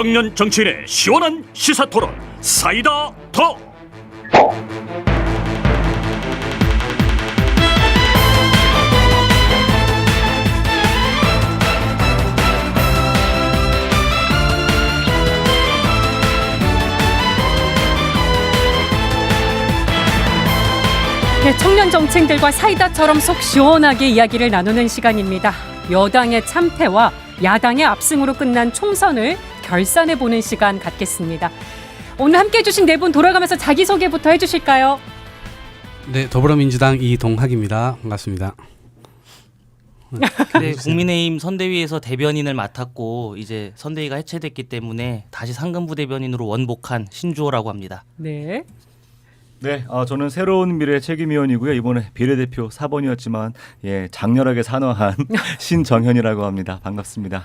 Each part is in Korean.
청년 정치인의 시원한 시사 토론 사이다 더. 네, 청년 정치인들과 사이다처럼 속 시원하게 이야기를 나누는 시간입니다. 여당의 참패와 야당의 압승으로 끝난 총선을 결산해보는 시간 갖겠습니다. 오늘 함께해 주신 네 분 돌아가면서 자기소개부터 해주실까요? 네, 더불어민주당 이동학입니다. 반갑습니다. 네, 국민의힘 선대위에서 대변인을 맡았고 이제 선대위가 해체됐기 때문에 다시 상근부 대변인으로 원복한 신주호라고 합니다. 네. 네, 저는 새로운 미래 책임위원이고요. 이번에 비례대표 4번이었지만 장렬하게 산화한 신정현이라고 합니다. 반갑습니다.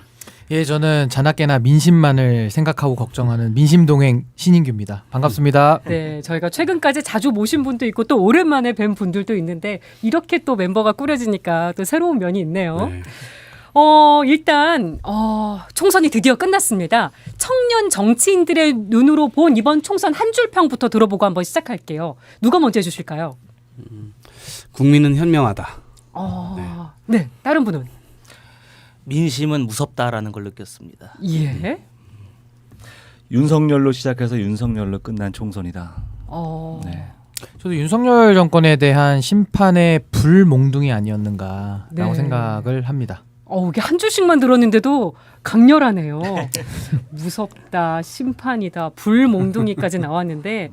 예, 저는 자나깨나 민심만을 생각하고 걱정하는 민심동행 신인규입니다. 반갑습니다. 네, 저희가 최근까지 자주 모신 분도 있고 또 오랜만에 뵌 분들도 있는데 이렇게 또 멤버가 꾸려지니까 또 새로운 면이 있네요. 네. 일단 총선이 드디어 끝났습니다. 청년 정치인들의 눈으로 본 이번 총선 한 줄 평부터 들어보고 한번 시작할게요. 누가 먼저 해주실까요? 국민은 현명하다. 네, 다른 분은? 민심은 무섭다라는 걸 느꼈습니다. 예. 윤석열로 시작해서 윤석열로 끝난 총선이다. 네. 저도 윤석열 정권에 대한 심판의 불몽둥이 아니었는가라고 네. 생각을 합니다. 이게 한 줄씩만 들었는데도 강렬하네요. 무섭다, 심판이다, 불몽둥이까지 나왔는데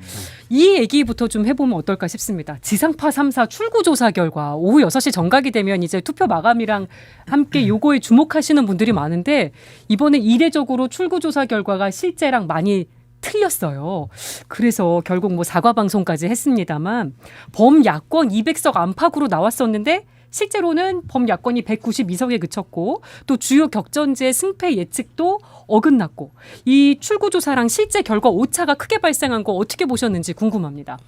이 얘기부터 좀 해보면 어떨까 싶습니다. 지상파 3사 출구조사 결과 오후 6시 정각이 되면 이제 투표 마감이랑 함께 요거에 주목하시는 분들이 많은데 이번에 이례적으로 출구조사 결과가 실제랑 많이 틀렸어요. 그래서 결국 뭐 사과 방송까지 했습니다만 범야권 200석 안팎으로 나왔었는데 실제로는 범야권이 192석에 그쳤고 또 주요 격전지의 승패 예측도 어긋났고 이 출구조사랑 실제 결과 오차가 크게 발생한 거 어떻게 보셨는지 궁금합니다.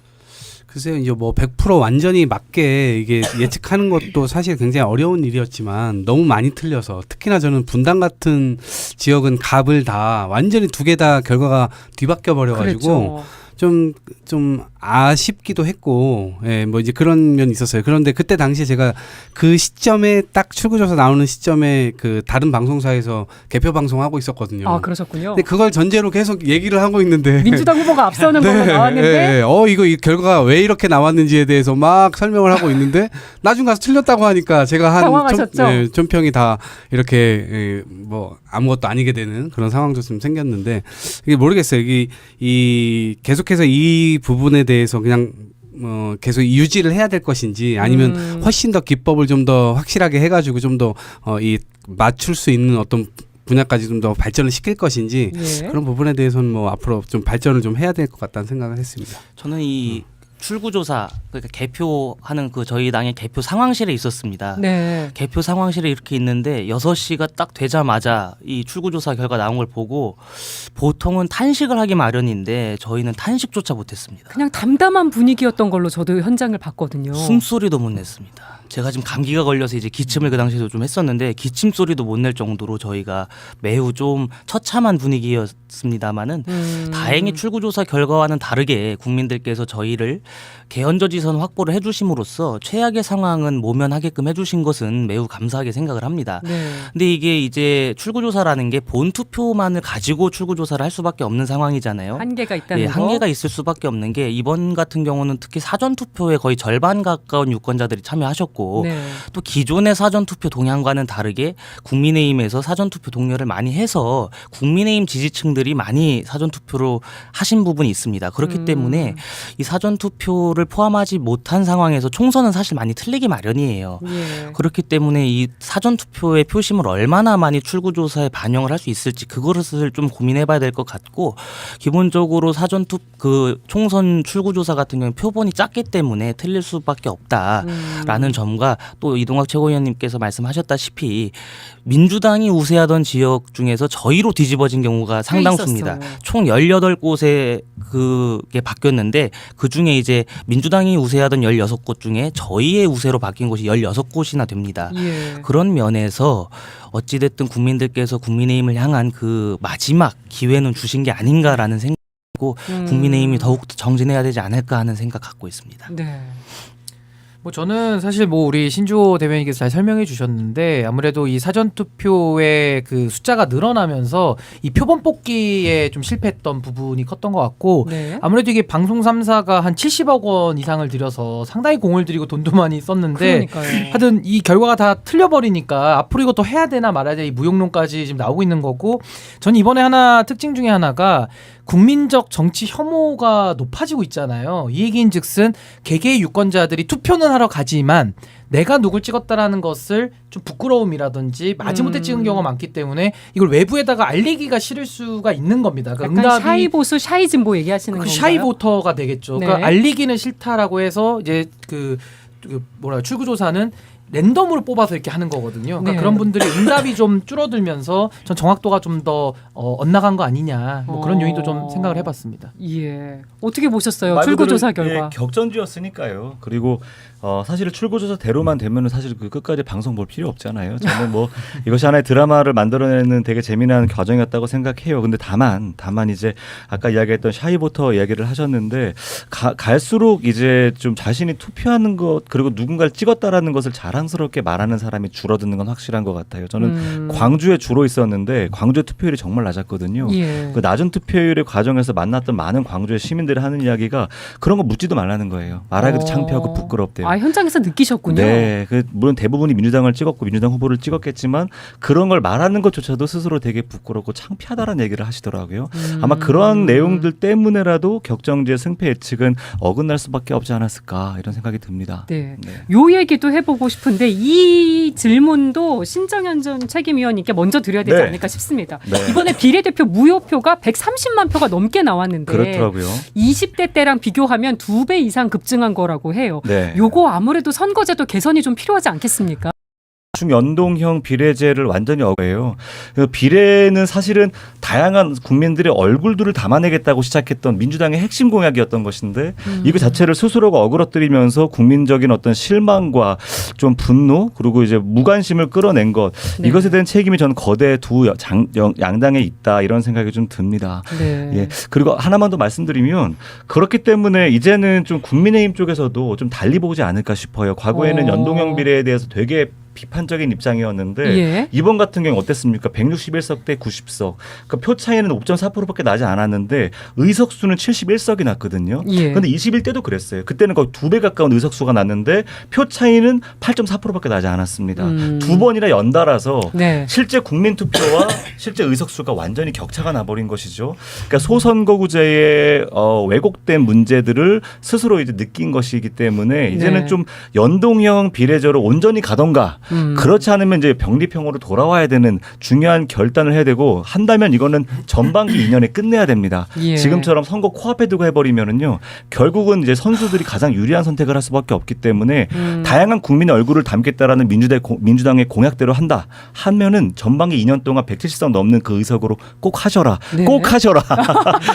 글쎄요, 이제 뭐 100% 완전히 맞게 이게 예측하는 것도 사실 굉장히 어려운 일이었지만 너무 많이 틀려서 특히나 저는 분당 같은 지역은 갑을 다 완전히 두 개 다 결과가 뒤바뀌어 버려가지고 그랬죠. 좀 아쉽기도 했고, 뭐 이제 그런 면이 있었어요. 그런데 그때 당시에 제가 그 시점에 딱 출구조사 나오는 시점에 그 다른 방송사에서 개표 방송하고 있었거든요. 아, 그러셨군요. 근데 그걸 전제로 계속 얘기를 하고 있는데 민주당 후보가 앞서는 걸로 나왔는데 이거 이 결과가 왜 이렇게 나왔는지에 대해서 막 설명을 하고 있는데 나중 가서 틀렸다고 하니까 제가 당황하셨죠? 촌평이 다 이렇게 뭐 아무것도 아니게 되는 그런 상황도 좀 생겼는데 이게 모르겠어요. 이 계속해서 이 부분에 대해서 그냥 계속 유지를 해야 될 것인지 아니면 훨씬 더 기법을 좀 더 확실하게 해가지고 좀 더 이 맞출 수 있는 어떤 분야까지 좀 더 발전을 시킬 것인지 그런 부분에 대해서는 뭐 앞으로 좀 발전을 좀 해야 될 것 같다는 생각을 했습니다. 저는 이 출구조사 그러니까 개표하는 그 저희 당의 개표 상황실에 있었습니다. 네. 개표 상황실에 이렇게 있는데 6시가 딱 되자마자 이 출구조사 결과 나온 걸 보고 보통은 탄식을 하기 마련인데 저희는 탄식조차 못했습니다. 그냥 담담한 분위기였던 걸로 저도 현장을 봤거든요. 숨소리도 못 냈습니다. 제가 지금 감기가 걸려서 이제 기침을 그 당시에도 좀 했었는데 기침 소리도 못 낼 정도로 저희가 매우 좀 처참한 분위기였습니다만은 다행히 출구조사 결과와는 다르게 국민들께서 저희를 개헌저지선 확보를 해주심으로써 최악의 상황은 모면하게끔 해주신 것은 매우 감사하게 생각을 합니다. 네. 근데 이게 이제 출구조사라는 게 본투표만을 가지고 출구조사를 할 수밖에 없는 상황이잖아요. 한계가 있다는 예, 거. 한계가 있을 수밖에 없는 게 이번 같은 경우는 특히 사전투표에 거의 절반 가까운 유권자들이 참여하셨고 네. 또 기존의 사전투표 동향과는 다르게 국민의힘에서 사전투표 독려를 많이 해서 국민의힘 지지층들이 많이 사전투표로 하신 부분이 있습니다. 그렇기 때문에 이 사전투표를 포함하지 못한 상황에서 총선은 사실 많이 틀리기 마련이에요. 예. 그렇기 때문에 이 사전투표의 표심을 얼마나 많이 출구조사에 반영을 할 수 있을지 그것을 좀 고민해봐야 될 것 같고 기본적으로 총선 출구조사 같은 경우는 표본이 작기 때문에 틀릴 수밖에 없다라는 점 점과 또 이동학 최고위원님께서 말씀하셨다시피 민주당이 우세하던 지역 중에서 저희로 뒤집어진 경우가 상당수입니다. 있었어요. 총 18곳에 그게 바뀌었는데 그중에 이제 민주당이 우세하던 16곳 중에 저희의 우세로 바뀐 곳이 16곳이나 됩니다. 예. 그런 면에서 어찌됐든 국민들께서 국민의힘을 향한 그 마지막 기회는 주신 게 아닌가라는 생각이고 국민의힘이 더욱더 정진해야 되지 않을까 하는 생각 갖고 있습니다. 네. 뭐 저는 사실 뭐 우리 신주호 대변인께서 잘 설명해 주셨는데 아무래도 이 사전 투표의 그 숫자가 늘어나면서 이 표본 뽑기에 좀 실패했던 부분이 컸던 것 같고 네. 아무래도 이게 방송 3사가 한 70억 원 이상을 들여서 상당히 공을 들이고 돈도 많이 썼는데 그러니까요. 하여튼 이 결과가 다 틀려버리니까 앞으로 이거 더 해야 되나 말아야 돼 이 무용론까지 지금 나오고 있는 거고 전 이번에 하나 특징 중에 하나가 국민적 정치 혐오가 높아지고 있잖아요. 이 얘기인즉슨 개개의 유권자들이 투표는 하러 가지만 내가 누굴 찍었다라는 것을 좀 부끄러움이라든지 마지못해 찍은 경우가 많기 때문에 이걸 외부에다가 알리기가 싫을 수가 있는 겁니다. 그러니까 약간 샤이 보수, 샤이 진보 얘기하시는 건가요? 샤이 보터가 되겠죠. 네. 그러니까 알리기는 싫다라고 해서 이제 그 뭐라 출구조사는 랜덤으로 뽑아서 이렇게 하는 거거든요. 그러니까 네. 그런 분들이 응답이 좀 줄어들면서 전 정확도가 좀 더 엇나간 거 아니냐 뭐 그런 요인도 좀 생각을 해봤습니다. 예. 어떻게 보셨어요? 말 출구조사 그대로, 결과. 예, 격전지였으니까요. 그리고 사실 출구조사대로만 되면은 사실 그 끝까지 방송 볼 필요 없잖아요. 저는 뭐 이것이 하나의 드라마를 만들어내는 되게 재미난 과정이었다고 생각해요. 근데 다만 이제 아까 이야기했던 샤이보터 이야기를 하셨는데 갈수록 이제 좀 자신이 투표하는 것 그리고 누군가를 찍었다라는 것을 자랑스럽게 말하는 사람이 줄어드는 건 확실한 것 같아요. 저는 광주에 주로 있었는데 광주의 투표율이 정말 낮았거든요. 예. 그 낮은 투표율의 과정에서 만났던 많은 광주의 시민들이 하는 이야기가 그런 거 묻지도 말라는 거예요. 말하기도 창피하고 부끄럽대요. 아, 현장에서 느끼셨군요. 네, 물론 대부분이 민주당을 찍었고 민주당 후보를 찍었겠지만 그런 걸 말하는 것조차도 스스로 되게 부끄럽고 창피하다라는 얘기를 하시더라고요. 아마 그런 내용들 때문에라도 격정지의 승패 예측은 어긋날 수밖에 없지 않았을까 이런 생각이 듭니다. 네. 요 얘기도 해보고 싶은데 이 질문도 신정현 전 책임위원님께 먼저 드려야 되지 네. 않을까 싶습니다. 네. 이번에 비례대표 무효표가 130만 표가 넘게 나왔는데 그렇더라고요. 20대 때랑 비교하면 2배 이상 급증한 거라고 해요. 네. 요거 아무래도 선거제도 개선이 좀 필요하지 않겠습니까? 중연동형 비례제를 완전히 어겨요. 비례는 사실은 다양한 국민들의 얼굴들을 담아내겠다고 시작했던 민주당의 핵심 공약이었던 것인데 이거 자체를 스스로가 어그러뜨리면서 국민적인 어떤 실망과 좀 분노 그리고 이제 무관심을 끌어낸 것 네. 이것에 대한 책임이 저는 거대 두 양당에 있다 이런 생각이 좀 듭니다. 네. 예. 그리고 하나만 더 말씀드리면 그렇기 때문에 이제는 좀 국민의힘 쪽에서도 좀 달리 보지 않을까 싶어요. 과거에는 연동형 비례에 대해서 되게 비판적인 입장이었는데 예. 이번 같은 경우 어땠습니까? 161석 대 90석. 그러니까 표 차이는 5.4%밖에 나지 않았는데 의석수는 71석이 났거든요. 예. 그런데 21대도 그랬어요. 그때는 거의 2배 가까운 의석수가 났는데 표 차이는 8.4%밖에 나지 않았습니다. 두 번이나 연달아서 네. 실제 국민 투표와 실제 의석수가 완전히 격차가 나버린 것이죠. 그러니까 소선거구제의 왜곡된 문제들을 스스로 이제 느낀 것이기 때문에 이제는 네. 좀 연동형 비례제로 온전히 가던가 그렇지 않으면 이제 병리평으로 돌아와야 되는 중요한 결단을 해야 되고 한다면 이거는 전반기 2년에 끝내야 됩니다. 예. 지금처럼 선거 코앞에 두고 해버리면은요 결국은 이제 선수들이 가장 유리한 선택을 할 수밖에 없기 때문에 다양한 국민의 얼굴을 담겠다라는 민주당의 공약대로 한다 하면은 전반기 2년 동안 170석 넘는 그 의석으로 꼭 하셔라. 네. 꼭 하셔라.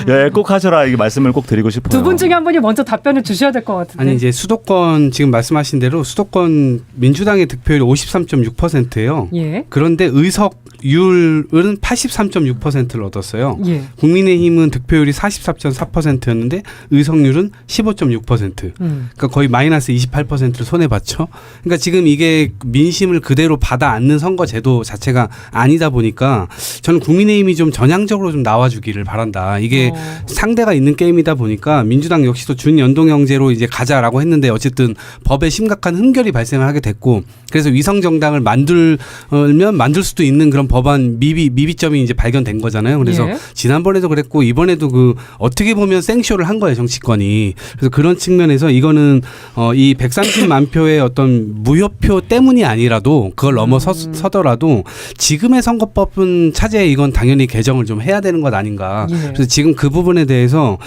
예, 꼭 하셔라. 이 말씀을 꼭 드리고 싶어요. 두 분 중에 한 분이 먼저 답변을 주셔야 될 것 같은데. 아니 이제 수도권 지금 말씀하신 대로 수도권 민주당의 득표율이 53.6%예요. 예. 그런데 의석률은 83.6%를 얻었어요. 예. 국민의힘은 득표율이 44.4%였는데 의석률은 15.6%. 그러니까 거의 마이너스 28%를 손해 봤죠. 그러니까 지금 이게 민심을 그대로 받아 안는 선거 제도 자체가 아니다 보니까 저는 국민의힘이 좀 전향적으로 좀 나와주기를 바란다. 이게 상대가 있는 게임이다 보니까 민주당 역시도 준연동형제로 이제 가자라고 했는데 어쨌든 법에 심각한 흠결이 발생을 하게 됐고 그래서 위성 정당을 만들면 만들 수도 있는 그런 법안 미비점이 이제 발견된 거잖아요. 그래서 예. 지난번에도 그랬고 이번에도 그 어떻게 보면 생쇼를 한 거예요, 정치권이. 그래서 그런 측면에서 이거는 이 130만 표의 어떤 무효표 때문이 아니라도 그걸 넘어서더라도 지금의 선거법은 차제에 이건 당연히 개정을 좀 해야 되는 것 아닌가. 예. 그래서 지금 그 부분에 대해서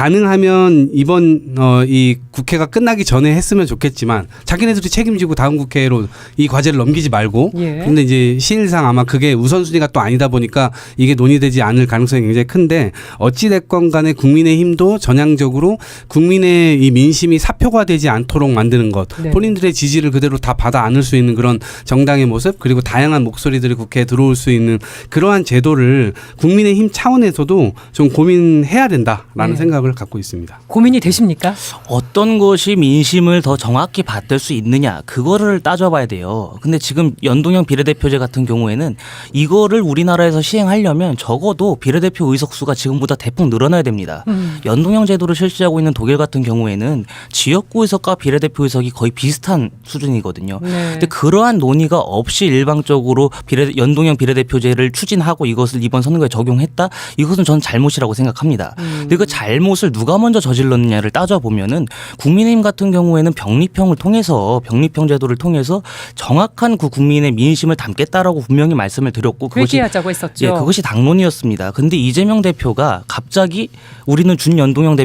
가능하면 이번 이 국회가 끝나기 전에 했으면 좋겠지만 자기네들이 책임지고 다음 국회로 이 과제를 넘기지 말고 예. 근데 이제 시일상 아마 그게 우선순위가 또 아니다 보니까 이게 논의되지 않을 가능성이 굉장히 큰데 어찌됐건 간에 국민의힘도 전향적으로 국민의 이 민심이 사표화되지 않도록 만드는 것 네. 본인들의 지지를 그대로 다 받아 안을 수 있는 그런 정당의 모습 그리고 다양한 목소리들이 국회에 들어올 수 있는 그러한 제도를 국민의힘 차원에서도 좀 고민해야 된다라는 네. 생각을 갖고 있습니다. 고민이 되십니까? 어떤 것이 민심을 더 정확히 받들 수 있느냐 그거를 따져봐야 돼요. 근데 지금 연동형 비례대표제 같은 경우에는 이거를 우리나라에서 시행하려면 적어도 비례대표 의석수가 지금보다 대폭 늘어나야 됩니다. 연동형 제도를 실시하고 있는 독일 같은 경우에는 지역구 의석과 비례대표 의석이 거의 비슷한 수준이거든요. 네. 근데 그러한 논의가 없이 일방적으로 연동형 비례대표제를 추진하고 이것을 이번 선거에 적용했다? 이것은 저는 잘못이라고 생각합니다. 근데 그 잘못을 누가 먼저 저질렀느냐를 따져보면은 국민의힘 같은 경우에는 병립형 제도를 통해서 정확한 그 국민의 민심을 담겠다라고 분명히 말씀을 드렸고 그것이 회귀하자고 했었죠. 예, 그것이 당론이었습니다. 근데 이재명 대표가 갑자기 우리는 준연동형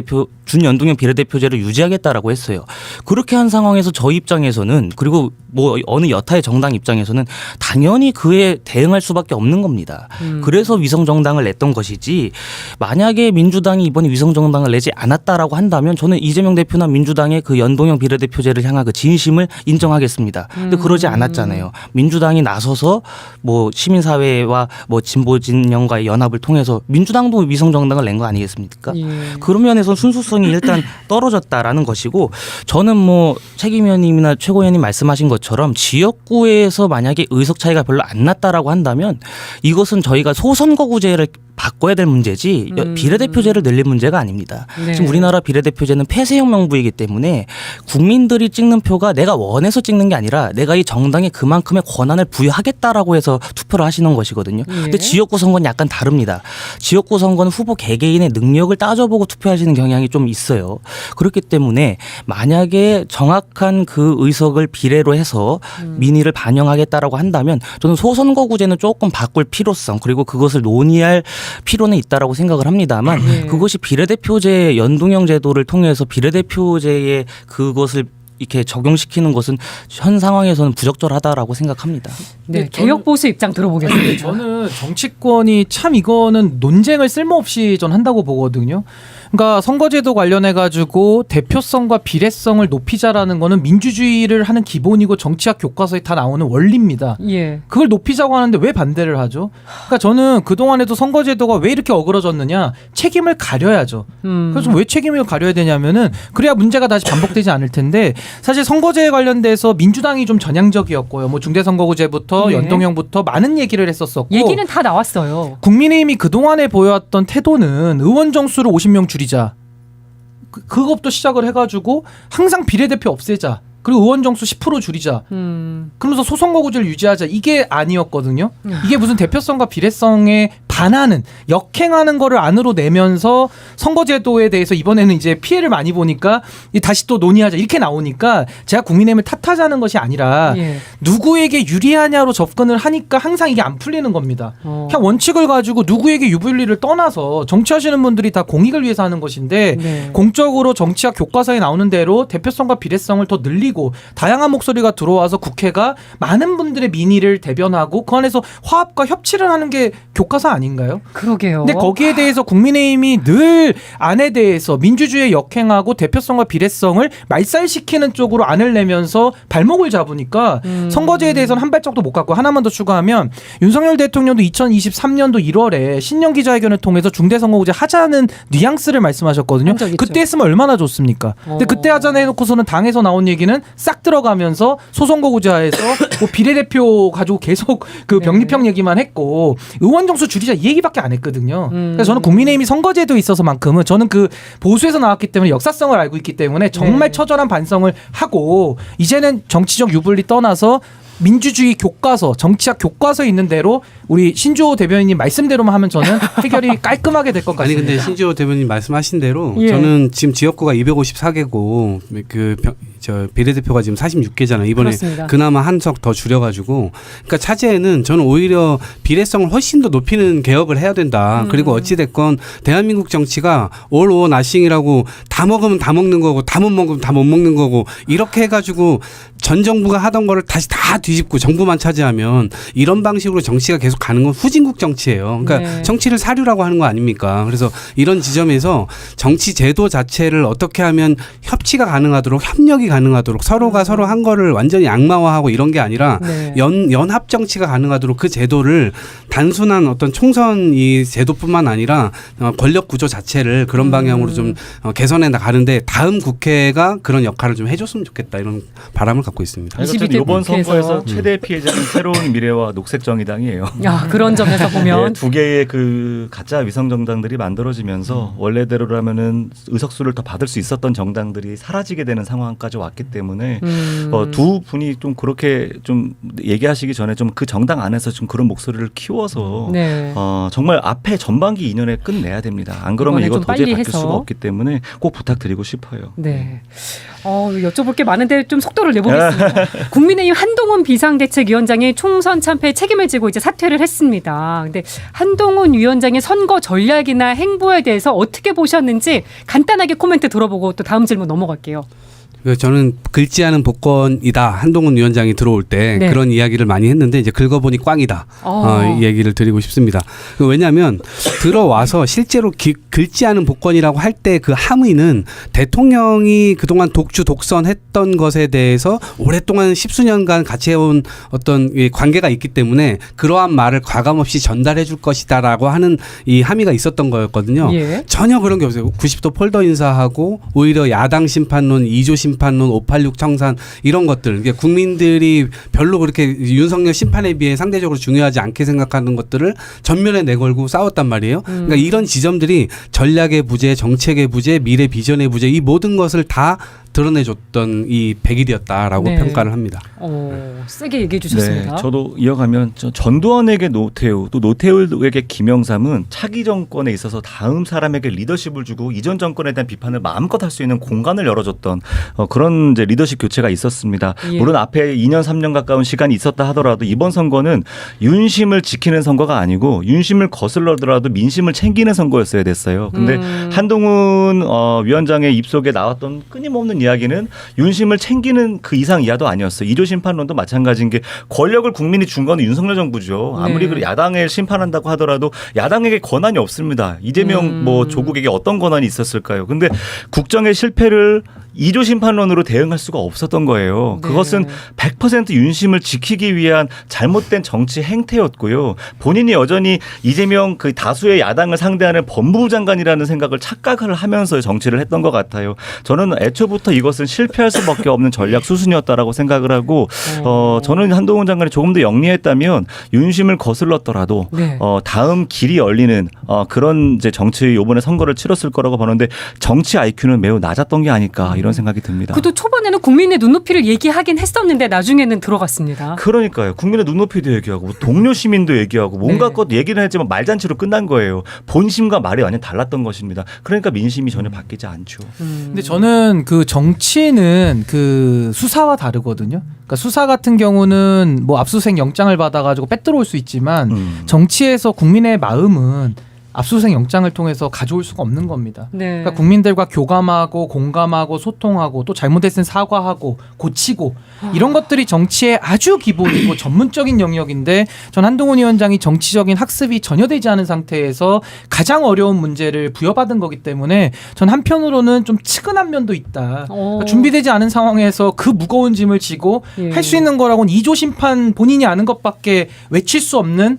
비례대표제를 유지하겠다라고 했어요. 그렇게 한 상황에서 저희 입장에서는 그리고 뭐 어느 여타의 정당 입장에서는 당연히 그에 대응할 수밖에 없는 겁니다. 그래서 위성정당을 냈던 것이지 만약에 민주당이 이번에 위성정당을 내지 않았다라고 한다면 저는 이재명 대표나 민주당의 그 연동형 비례대표제를 향한 그 진심을 인정하겠습니다. 근데 그러지 않았잖아요. 민주당이 나서서 뭐 시민사회와 뭐 진보진영과의 연합을 통해서 민주당도 위성정당을 낸 거 아니겠습니까? 예. 그런 면에서 순수성이 일단 떨어졌다라는 것이고 저는 뭐 최기위원님이나 최고위원님 말씀하신 것처럼 지역구에서 만약에 의석 차이가 별로 안 났다라고 한다면 이것은 저희가 소선거구제를 바꿔야 될 문제지 비례대표제를 늘릴 문제가 아닙니다. 네. 지금 우리나라 비례대표제는 폐쇄형 명부이기 때문에 국민들이 찍는 표가 내가 원해서 찍는 게 아니라 내가 이 정당에 그만큼의 권한을 부여하겠다라고 해서 투표를 하시는 것이거든요. 근데 지역구 선거는 약간 다릅니다. 지역구 선거는 후보 개개인의 능력을 따져보고 투표하시는 경향이 좀 있어요. 그렇기 때문에 만약에 정확한 그 의석을 비례로 해서 민의를 반영하겠다라고 한다면 저는 소선거구제는 조금 바꿀 필요성 그리고 그것을 논의할 필요는 있다라고 생각을 합니다만 네. 그것이 비례대표제 연동형 제도를 통해서 비례대표제에 그것을 이렇게 적용시키는 것은 현 상황에서는 부적절하다라고 생각합니다. 네, 개혁 보수 입장 들어보겠습니다. 저는 정치권이 참 이거는 논쟁을 쓸모없이 전 한다고 보거든요. 그러니까 선거제도 관련해 가지고 대표성과 비례성을 높이자라는 거는 민주주의를 하는 기본이고 정치학 교과서에 다 나오는 원리입니다. 예. 그걸 높이자고 하는데 왜 반대를 하죠? 그러니까 저는 그동안에도 선거제도가 왜 이렇게 어그러졌느냐? 책임을 가려야죠. 그래서 왜 책임을 가려야 되냐면은 그래야 문제가 다시 반복되지 않을 텐데 사실 선거제에 관련돼서 민주당이 좀 전향적이었고요. 뭐 중대선거구제부터 네. 연동형부터 많은 얘기를 했었었고 얘기는 다 나왔어요. 국민의힘이 그동안에 보여왔던 태도는 의원 정수를 50명 줄이자. 그것부터 시작을 해가지고 항상 비례대표 없애자. 그리고 의원 정수 10% 줄이자. 그러면서 소선거구제를 유지하자. 이게 아니었거든요. 이게 무슨 대표성과 비례성에 반하는 역행하는 거를 안으로 내면서 선거제도에 대해서 이번에는 이제 피해를 많이 보니까 다시 또 논의하자 이렇게 나오니까 제가 국민의힘을 탓하자는 것이 아니라 예. 누구에게 유리하냐로 접근을 하니까 항상 이게 안 풀리는 겁니다. 그냥 원칙을 가지고 누구에게 유불리를 떠나서 정치하시는 분들이 다 공익을 위해서 하는 것인데 네. 공적으로 정치학 교과서에 나오는 대로 대표성과 비례성을 더 늘리고 다양한 목소리가 들어와서 국회가 많은 분들의 민의를 대변하고 그 안에서 화합과 협치를 하는 게 교과서 아닌가요? 그러게요. 근데 거기에 대해서 국민의힘이 늘 안에 대해서 민주주의에 역행하고 대표성과 비례성을 말살시키는 쪽으로 안을 내면서 발목을 잡으니까 선거제에 대해서는 한 발짝도 못 갔고 하나만 더 추가하면 윤석열 대통령도 2023년도 1월에 신년 기자회견을 통해서 중대선거구제 하자는 뉘앙스를 말씀하셨거든요. 한 적 있죠. 그때 했으면 얼마나 좋습니까? 근데 그때 하자는 해놓고서는 당에서 나온 얘기는 싹 들어가면서 소선거구제에서 뭐 비례대표 가지고 계속 그 병립형 얘기만 했고 의원 정수 줄이자 이 얘기밖에 안 했거든요. 그래서 저는 국민의힘이 선거제도에 있어서만큼은 저는 그 보수에서 나왔기 때문에 역사성을 알고 있기 때문에 정말 처절한 반성을 하고 이제는 정치적 유불리 떠나서 민주주의 교과서, 정치학 교과서에 있는 대로 우리 신주호 대변인님 말씀대로만 하면 저는 해결이 깔끔하게 될 것 아니 같습니다. 근데 신지호 대변인 말씀하신 대로 예. 저는 지금 지역구가 254개고 저 비례대표가 지금 46개잖아요. 이번에 그렇습니다. 그나마 한 석 더 줄여가지고, 그러니까 차제에는 저는 오히려 비례성을 훨씬 더 높이는 개혁을 해야 된다. 그리고 어찌 됐건 대한민국 정치가 올 오 나싱이라고 다 먹으면 다 먹는 거고 다 못 먹으면 다 못 먹는 거고 이렇게 해가지고 전 정부가 하던 거를 다시 다 뒤집고 정부만 차지하면 이런 방식으로 정치가 계속 가는 건 후진국 정치예요. 그러니까 네. 정치를 사료라고 하는 거 아닙니까? 그래서 이런 지점에서 정치 제도 자체를 어떻게 하면 협치가 가능하도록 협력이 가능하도록 서로가 서로 한 거를 완전히 악마화하고 이런 게 아니라 네. 연합 정치가 가능하도록 그 제도를 단순한 어떤 총선 이 제도뿐만 아니라 권력 구조 자체를 그런 방향으로 좀 개선해 나가는데 다음 국회가 그런 역할을 좀 해줬으면 좋겠다 이런 바람을 갖고 있습니다. 22대 이번 국회에서. 선거에서 최대 피해자는 새로운 미래와 녹색정의당이에요. 야, 그런 점에서 보면 두 개의 그 가짜 위성 정당들이 만들어지면서 원래대로라면은 의석수를 더 받을 수 있었던 정당들이 사라지게 되는 상황까지 왔기 때문에 두 분이 좀 그렇게 좀 얘기하시기 전에 좀 그 정당 안에서 좀 그런 목소리를 키워서 네. 정말 앞에 전반기 2년에 끝내야 됩니다. 안 그러면 이번에 이거 좀 도저히 빨리 바뀔 해서. 수가 없기 때문에 꼭 부탁드리고 싶어요. 네. 여쭤볼 게 많은데 좀 속도를 내보겠습니다. 국민의힘 한동훈 비상대책위원장이 총선 참패에 책임을 지고 이제 사퇴를 했습니다. 근데 한동훈 위원장의 선거 전략이나 행보에 대해서 어떻게 보셨는지 간단하게 코멘트 들어보고 또 다음 질문 넘어갈게요. 저는 긁지 않은 복권이다. 한동훈 위원장이 들어올 때 네. 그런 이야기를 많이 했는데 이제 긁어보니 꽝이다. 이 얘기를 드리고 싶습니다. 왜냐하면 들어와서 실제로 긁지 않은 복권이라고 할 때 그 함의는 대통령이 그동안 독주 독선했던 것에 대해서 오랫동안 십수년간 같이 해온 어떤 관계가 있기 때문에 그러한 말을 과감없이 전달해 줄 것이다라고 하는 이 함의가 있었던 거였거든요. 예. 전혀 그런 게 없어요. 90도 폴더 인사하고 오히려 야당 심판론, 2조 심판론, 586 청산 이런 것들 국민들이 별로 그렇게 윤석열 심판에 비해 상대적으로 중요하지 않게 생각하는 것들을 전면에 내걸고 싸웠단 말이에요. 그러니까 이런 지점들이 전략의 부재, 정책의 부재, 미래 비전의 부재 이 모든 것을 다 드러내줬던 이 100일이었다라고 네. 평가를 합니다. 세게 얘기해 주셨습니다. 네, 저도 이어가면 전두환에게 노태우, 또 노태우에게 김영삼은 차기 정권에 있어서 다음 사람에게 리더십을 주고 이전 정권에 대한 비판을 마음껏 할 수 있는 공간을 열어줬던 그런 이제 리더십 교체가 있었습니다. 예. 물론 앞에 2년 3년 가까운 시간이 있었다 하더라도 이번 선거는 윤심을 지키는 선거가 아니고 윤심을 거슬러더라도 민심을 챙기는 선거였어야 됐어요. 근데 한동훈 위원장의 입속에 나왔던 끊임없는 이야기는 윤심을 챙기는 그 이상 이하도 아니었어요. 2조 심판론도 마찬가지인 게 권력을 국민이 준 건 윤석열 정부죠. 아무리 네. 야당을 심판한다고 하더라도 야당에게 권한이 없습니다. 이재명 조국에게 어떤 권한이 있었을까요? 근데 국정의 실패를 2조 심판론으로 대응할 수가 없었던 거예요. 네. 그것은 100% 윤심을 지키기 위한 잘못된 정치 행태였고요. 본인이 여전히 이재명 그 다수의 야당을 상대하는 법무부 장관이라는 생각을 착각을 하면서 정치를 했던 것 같아요. 저는 애초부터 이것은 실패할 수밖에 없는 전략 수순이었다라고 생각을 하고 저는 한동훈 장관이 조금 더 영리했다면 윤심을 거슬렀더라도 네. 다음 길이 열리는 그런 이제 정치 이번에 선거를 치렀을 거라고 보는데 정치 IQ는 매우 낮았던 게 아닐까 이런 생각이 듭니다. 그것도 초반에는 국민의 눈높이를 얘기하긴 했었는데 나중에는 들어갔습니다. 그러니까요. 국민의 눈높이도 얘기하고 동료 시민도 얘기하고 뭔가 네. 것 얘기는 했지만 말잔치로 끝난 거예요. 본심과 말이 완전 달랐던 것입니다. 그러니까 민심이 전혀 바뀌지 않죠. 근데 저는 그 정치는 그 수사와 다르거든요. 그러니까 수사 같은 경우는 뭐 압수수색 영장을 받아가지고 빼들어올 수 있지만 정치에서 국민의 마음은 압수수색 영장을 통해서 가져올 수가 없는 겁니다. 네. 그러니까 국민들과 교감하고 공감하고 소통하고 또 잘못했으면 사과하고 고치고 이런 것들이 정치의 아주 기본이고 전문적인 영역인데 전 한동훈 위원장이 정치적인 학습이 전혀 되지 않은 상태에서 가장 어려운 문제를 부여받은 거기 때문에 전 한편으로는 좀 측은한 면도 있다. 그러니까 준비되지 않은 상황에서 그 무거운 짐을 지고 예. 할 수 있는 거라고는 2조 심판 본인이 아는 것밖에 외칠 수 없는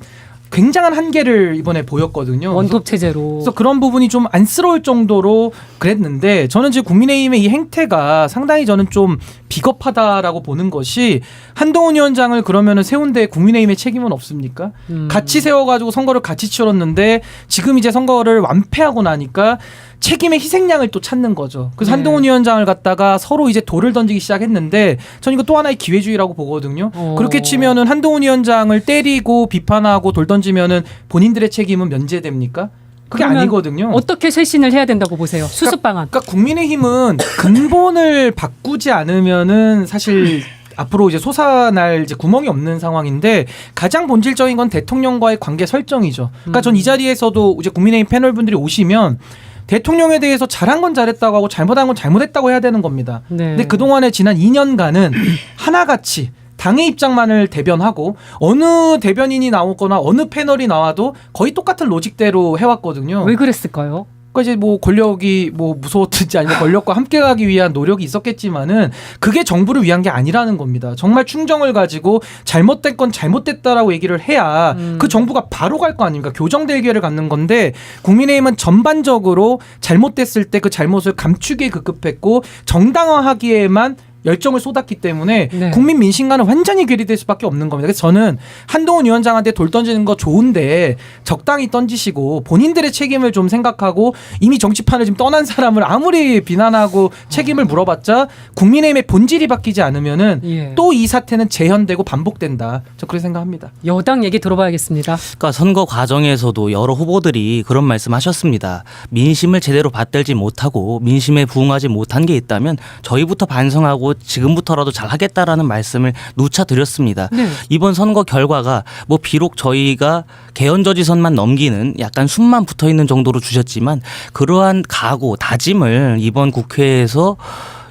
굉장한 한계를 이번에 보였거든요. 원톱 체제로. 그래서 그런 부분이 좀 안쓰러울 정도로 그랬는데 저는 지금 국민의힘의 이 행태가 상당히 저는 좀 비겁하다라고 보는 것이 한동훈 위원장을 그러면은 세운 데 국민의힘의 책임은 없습니까? 같이 세워가지고 선거를 같이 치렀는데 지금 이제 선거를 완패하고 나니까 책임의 희생양을 또 찾는 거죠. 그래서 네. 한동훈 위원장을 갖다가 서로 이제 돌을 던지기 시작했는데 전 이거 또 하나의 기회주의라고 보거든요. 그렇게 치면은 한동훈 위원장을 때리고 비판하고 돌 던지면은 본인들의 책임은 면제됩니까? 그게 그러면 아니거든요. 어떻게 쇄신을 해야 된다고 보세요? 수습 방안. 그러니까 국민의힘은 근본을 바꾸지 않으면은 사실 앞으로 이제 솟아날 이제 구멍이 없는 상황인데 가장 본질적인 건 대통령과의 관계 설정이죠. 그러니까 전 이 자리에서도 이제 국민의힘 패널분들이 오시면 대통령에 대해서 잘한 건 잘했다고 하고 잘못한 건 잘못했다고 해야 되는 겁니다. 네. 근데 그동안에 지난 2년간은 하나같이 당의 입장만을 대변하고 어느 대변인이 나오거나 어느 패널이 나와도 거의 똑같은 로직대로 해왔거든요. 왜 그랬을까요? 그러니까 이제 뭐 권력이 뭐 무서웠든지 아니면 권력과 함께가기 위한 노력이 있었겠지만은 그게 정부를 위한 게 아니라는 겁니다. 정말 충정을 가지고 잘못된 건 잘못됐다라고 얘기를 해야 그 정부가 바로 갈 거 아닙니까? 교정될 기회를 갖는 건데 국민의힘은 전반적으로 잘못됐을 때 그 잘못을 감추기에 급급했고 정당화하기에만 열정을 쏟았기 때문에 네. 국민 민심과는 완전히 괴리될 수밖에 없는 겁니다. 그래서 저는 한동훈 위원장한테 돌 던지는 거 좋은데 적당히 던지시고 본인들의 책임을 좀 생각하고 이미 정치판을 지금 떠난 사람을 아무리 비난하고 책임을 물어봤자 국민의힘의 본질이 바뀌지 않으면은 예. 또 이 사태는 재현되고 반복된다. 저 그렇게 생각합니다. 여당 얘기 들어봐야겠습니다. 그러니까 선거 과정에서도 여러 후보들이 그런 말씀하셨습니다. 민심을 제대로 받들지 못하고 민심에 부응하지 못한 게 있다면 저희부터 반성하고 지금부터라도 잘하겠다라는 말씀을 누차 드렸습니다. 네. 이번 선거 결과가 뭐 비록 저희가 개헌저지선만 넘기는 약간 숨만 붙어있는 정도로 주셨지만 그러한 각오, 다짐을 이번 국회에서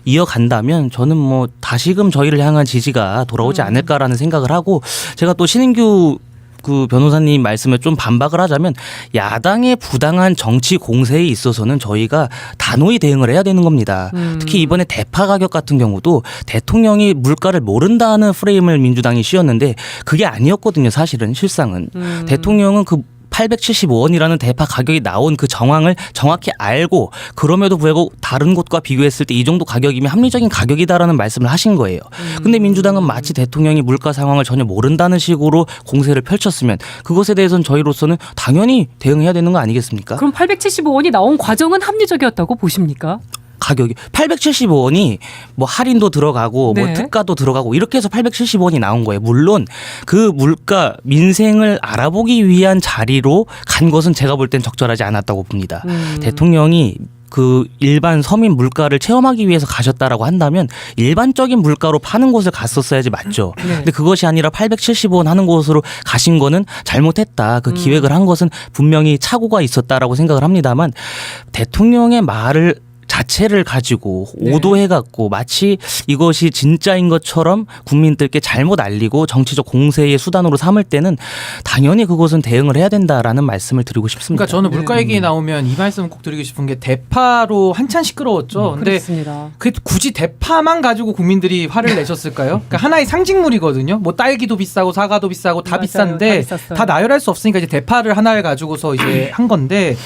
이어간다면 저는 뭐 다시금 저희를 향한 지지가 돌아오지 않을까라는 생각을 하고 제가 또 신인규 그 변호사님 말씀에 좀 반박을 하자면 야당의 부당한 정치 공세에 있어서는 저희가 단호히 대응을 해야 되는 겁니다. 특히 이번에 대파 가격 같은 경우도 대통령이 물가를 모른다는 프레임을 민주당이 씌웠는데 그게 아니었거든요. 사실은 실상은. 대통령은 그 875원이라는 대파 가격이 나온 그 정황을 정확히 알고 그럼에도 불구하고 다른 곳과 비교했을 때 이 정도 가격이면 합리적인 가격이다라는 말씀을 하신 거예요. 근데 민주당은 마치 대통령이 물가 상황을 전혀 모른다는 식으로 공세를 펼쳤으면 그것에 대해서는 저희로서는 당연히 대응해야 되는 거 아니겠습니까? 그럼 875원이 나온 과정은 합리적이었다고 보십니까? 가격이 875원이 뭐 할인도 들어가고 네. 뭐 특가도 들어가고 이렇게 해서 875원이 나온 거예요. 물론 그 물가 민생을 알아보기 위한 자리로 간 것은 제가 볼 땐 적절하지 않았다고 봅니다. 대통령이 그 일반 서민 물가를 체험하기 위해서 가셨다라고 한다면 일반적인 물가로 파는 곳을 갔었어야지 맞죠. 네. 근데 그것이 아니라 875원 하는 곳으로 가신 거는 잘못했다. 그 기획을 한 것은 분명히 착오가 있었다라고 생각을 합니다만 대통령의 말을 자체를 가지고 오도해갖고 마치 이것이 진짜인 것처럼 국민들께 잘못 알리고 정치적 공세의 수단으로 삼을 때는 당연히 그것은 대응을 해야 된다라는 말씀을 드리고 싶습니다. 그러니까 저는 물가 얘기 나오면 이 말씀을 꼭 드리고 싶은 게 대파로 한참 시끄러웠죠. 근데 그렇습니다. 그 굳이 대파만 가지고 국민들이 화를 내셨을까요? 그러니까 하나의 상징물이거든요. 뭐 딸기도 비싸고 사과도 비싸고 다 맞아요. 비싼데 다 비쌌어요. 다 나열할 수 없으니까 이제 대파를 하나를 가지고서 이제 한 건데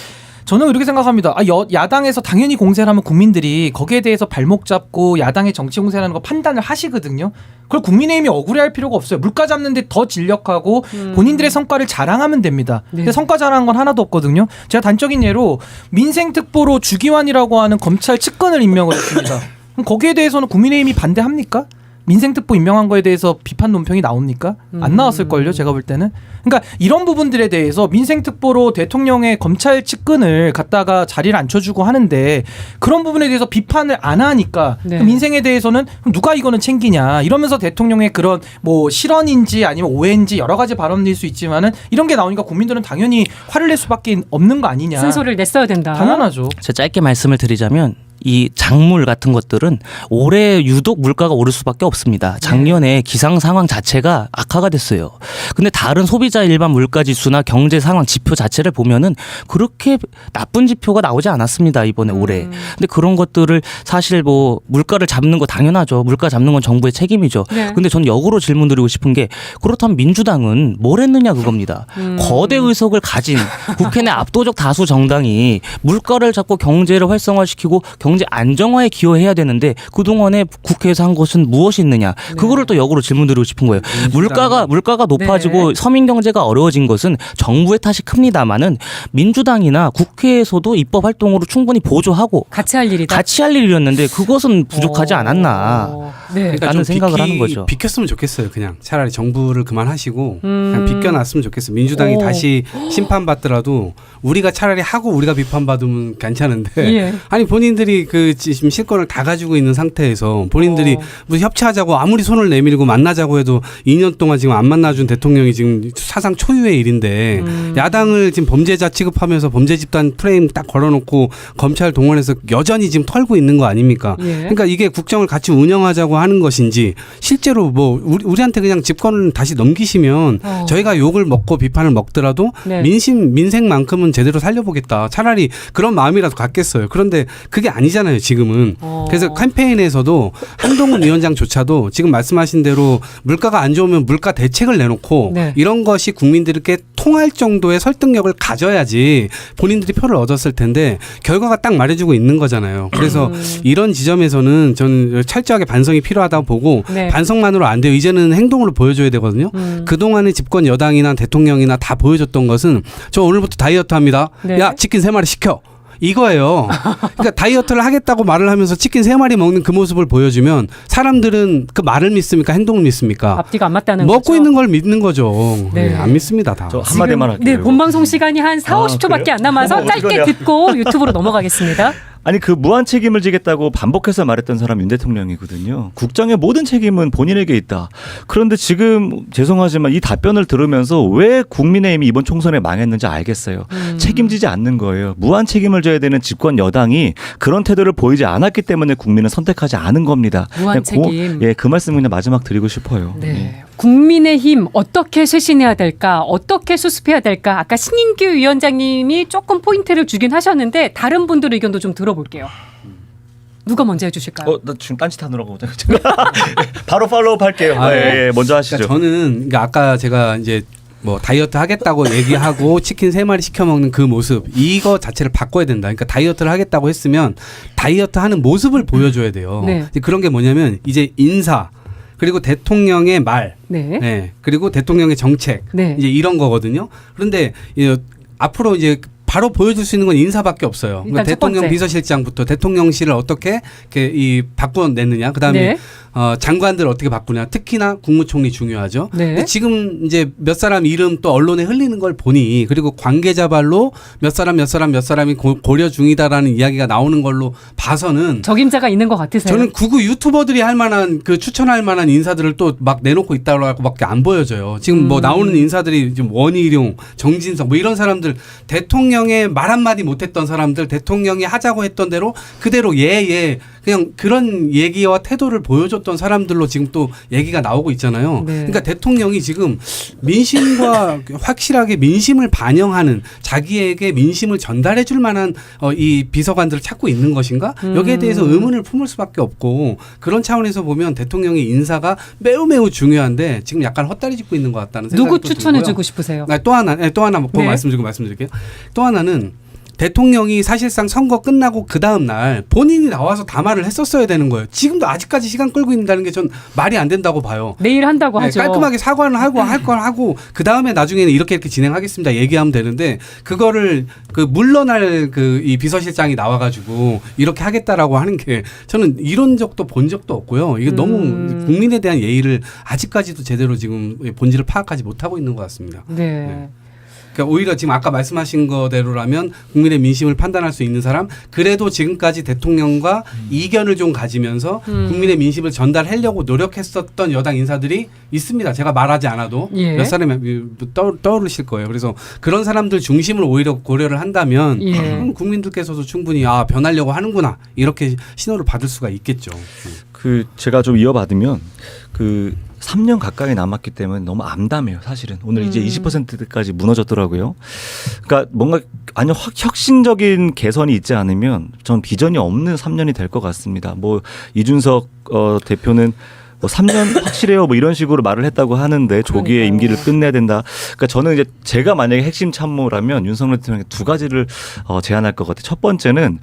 저는 이렇게 생각합니다. 야당에서 당연히 공세를 하면 국민들이 거기에 대해서 발목 잡고 야당의 정치 공세라는 거 판단을 하시거든요. 그걸 국민의힘이 억울해할 필요가 없어요. 물가 잡는데 더 진력하고 본인들의 성과를 자랑하면 됩니다. 네. 근데 성과 자랑한 건 하나도 없거든요. 제가 단적인 예로 민생특보로 주기환이라고 하는 검찰 측근을 임명을 했습니다. 그럼 거기에 대해서는 국민의힘이 반대합니까? 민생특보 임명한 거에 대해서 비판 논평이 나옵니까? 안 나왔을걸요, 제가 볼 때는. 그러니까 이런 부분들에 대해서 민생특보로 대통령의 검찰 측근을 갖다가 자리를 앉혀주고 하는데 그런 부분에 대해서 비판을 안 하니까 네. 민생에 대해서는 누가 이거는 챙기냐 이러면서 대통령의 그런 뭐 실언인지 아니면 오해인지 여러 가지 발언일 수 있지만은 이런 게 나오니까 국민들은 당연히 화를 낼 수밖에 없는 거 아니냐. 쓴소리를 냈어야 된다. 당연하죠. 제가 짧게 말씀을 드리자면 이 작물 같은 것들은 올해 유독 물가가 오를 수밖에 없습니다. 작년에 기상 상황 자체가 악화가 됐어요. 근데 다른 소비자 일반 물가 지수나 경제 상황 지표 자체를 보면은 그렇게 나쁜 지표가 나오지 않았습니다. 이번에 올해. 근데 그런 것들을 사실 뭐 물가를 잡는 거 당연하죠. 물가 잡는 건 정부의 책임이죠. 네. 근데 전 역으로 질문드리고 싶은 게 그렇다면 민주당은 뭘 했느냐 그겁니다. 거대 의석을 가진 국회 내 압도적 다수 정당이 물가를 잡고 경제를 활성화시키고 경제 안정화에 기여해야 되는데 그동안에 국회에서 한 것은 무엇이 있느냐. 그거를 또 역으로 질문드리고 싶은 거예요. 물가가 높아지고 네. 서민 경제가 어려워진 것은 정부의 탓이 큽니다마는 민주당이나 국회에서도 입법 활동으로 충분히 보조하고 같이 할 일이다. 같이 할 일이었는데 그것은 부족하지 않았나. 네. 그러니까 라는 좀 생각을 하는 거죠. 비켰으면 좋겠어요. 그냥 차라리 정부를 그만하시고 음. 그냥 비껴놨으면 좋겠어요. 민주당이 오. 다시 심판받더라도 우리가 차라리 하고 우리가 비판받으면 괜찮은데 예. 아니 본인들이 그 지금 실권을 다 가지고 있는 상태에서 본인들이 무슨 협치하자고 아무리 손을 내밀고 만나자고 해도 2년 동안 지금 안 만나준 대통령이 지금 사상 초유의 일인데 야당을 지금 범죄자 취급하면서 범죄 집단 프레임 딱 걸어놓고 검찰 동원해서 여전히 지금 털고 있는 거 아닙니까? 예. 그러니까 이게 국정을 같이 운영하자고 하는 것인지 실제로 뭐 우리한테 그냥 집권을 다시 넘기시면 저희가 욕을 먹고 비판을 먹더라도 네. 민생만큼은 제대로 살려보겠다. 차라리 그런 마음이라도 갖겠어요. 그런데 그게 아니잖아요. 지금은. 그래서 캠페인에서도 한동훈 위원장조차도 지금 말씀하신 대로 물가가 안 좋으면 물가 대책을 내놓고 네. 이런 것이 국민들께 통할 정도의 설득력을 가져야지 본인들이 표를 얻었을 텐데 결과가 딱 말해주고 있는 거잖아요. 그래서 이런 지점에서는 저는 철저하게 반성이 필요하다고 보고 네. 반성만으로 안 돼요. 이제는 행동으로 보여줘야 되거든요. 그동안의 집권 여당이나 대통령이나 다 보여줬던 것은 저 오늘부터 다이어트 합니다. 네. 야 치킨 3마리 시켜. 이거예요. 그러니까 다이어트를 하겠다고 말을 하면서 치킨 3마리 먹는 그 모습을 보여주면 사람들은 그 말을 믿습니까? 행동을 믿습니까? 앞뒤가 안 맞다는 먹고 거죠. 있는 걸 믿는 거죠. 네. 네, 안 믿습니다. 다. 저 한마디만 할게요. 네, 본방송 시간이 한 4, 50초밖에 안 남아서 어머, 짧게 어떡하냐. 듣고 유튜브로 넘어가겠습니다. 아니 그 무한 책임을 지겠다고 반복해서 말했던 사람 윤 대통령이거든요. 국정의 모든 책임은 본인에게 있다. 그런데 지금 죄송하지만 이 답변을 들으면서 왜 국민의힘이 이번 총선에 망했는지 알겠어요. 책임지지 않는 거예요. 무한 책임을 져야 되는 집권 여당이 그런 태도를 보이지 않았기 때문에 국민은 선택하지 않은 겁니다. 무한 그냥 책임. 예, 그 말씀 그냥 마지막 드리고 싶어요. 예. 네. 국민의힘 어떻게 쇄신해야 될까? 어떻게 수습해야 될까? 아까 신인규 위원장님이 조금 포인트를 주긴 하셨는데 다른 분들 의견도 좀 들어볼게요. 누가 먼저 해주실까요? 나 지금 딴짓하느라고 바로 팔로우업 할게요. 아, 예, 먼저 하시죠. 그러니까 저는 그러니까 아까 제가 이제 뭐 다이어트 하겠다고 얘기하고 치킨 3마리 시켜 먹는 그 모습 이거 자체를 바꿔야 된다. 그러니까 다이어트를 하겠다고 했으면 다이어트 하는 모습을 보여줘야 돼요. 네. 이제 그런 게 뭐냐면 이제 인사 그리고 대통령의 말, 네. 네. 그리고 대통령의 정책 네. 이제 이런 거거든요. 그런데 앞으로 이제 바로 보여줄 수 있는 건 인사밖에 없어요. 일단 첫 대통령 번째. 비서실장부터 대통령실을 어떻게 이렇게 바꿔냈느냐. 그다음에 네. 장관들 어떻게 바꾸냐. 특히나 국무총리 중요하죠. 네. 근데 지금 이제 몇 사람 이름 또 언론에 흘리는 걸 보니 그리고 관계자발로 몇 사람이 고려 중이다라는 이야기가 나오는 걸로 봐서는 적임자가 있는 것 같으세요? 저는 구구 유튜버들이 할 만한 그 추천할 만한 인사들을 또 막 내놓고 있다고밖에 안 보여져요. 지금 뭐 나오는 인사들이 좀 원희룡, 정진석 뭐 이런 사람들 대통령의 말 한마디 못했던 사람들 대통령이 하자고 했던 대로 그대로 예 그냥 그런 얘기와 태도를 보여줬던 사람들로 지금 또 얘기가 나오고 있잖아요. 네. 그러니까 대통령이 지금 민심과 확실하게 민심을 반영하는 자기에게 민심을 전달해 줄 만한 이 비서관들을 찾고 있는 것인가? 여기에 대해서 의문을 품을 수밖에 없고 그런 차원에서 보면 대통령의 인사가 매우 중요한데 지금 약간 헛다리 짚고 있는 것 같다는 생각이 누구 또 추천해 들고요. 주고 싶으세요? 또 하나 네. 말씀드릴게요. 또 하나는 대통령이 사실상 선거 끝나고 그 다음 날 본인이 나와서 담화를 했었어야 되는 거예요. 지금도 아직까지 시간 끌고 있다는 게 전 말이 안 된다고 봐요. 내일 한다고 네, 하죠. 깔끔하게 사과는 하고 할 걸 하고 그 다음에 나중에는 이렇게 진행하겠습니다 얘기하면 되는데 그거를 그 물러날 그 이 비서실장이 나와가지고 이렇게 하겠다라고 하는 게 저는 이런 적도 본 적도 없고요. 이게 너무 국민에 대한 예의를 아직까지도 제대로 지금 본질을 파악하지 못하고 있는 것 같습니다. 네. 그러니까 오히려 지금 아까 말씀하신 거대로라면 국민의 민심을 판단할 수 있는 사람 그래도 지금까지 대통령과 이견을 좀 가지면서 국민의 민심을 전달하려고 노력했었던 여당 인사들이 있습니다. 제가 말하지 않아도 예. 몇 사람이 떠오르실 거예요. 그래서 그런 사람들 중심으로 오히려 고려를 한다면 예. 국민들께서도 충분히 변하려고 하는구나 이렇게 신호를 받을 수가 있겠죠. 그 제가 좀 이어받으면 그 3년 가까이 남았기 때문에 너무 암담해요. 사실은 오늘 이제 20%까지 무너졌더라고요. 그러니까 뭔가 아니요 혁신적인 개선이 있지 않으면 전 비전이 없는 3년이 될 것 같습니다. 뭐 이준석 대표는 뭐 3년 확실해요 뭐 이런 식으로 말을 했다고 하는데 조기에 그러니까요. 임기를 끝내야 된다. 그러니까 저는 이제 제가 만약에 핵심 참모라면 윤석열 대통령에게 두 가지를 제안할 것 같아요. 첫 번째는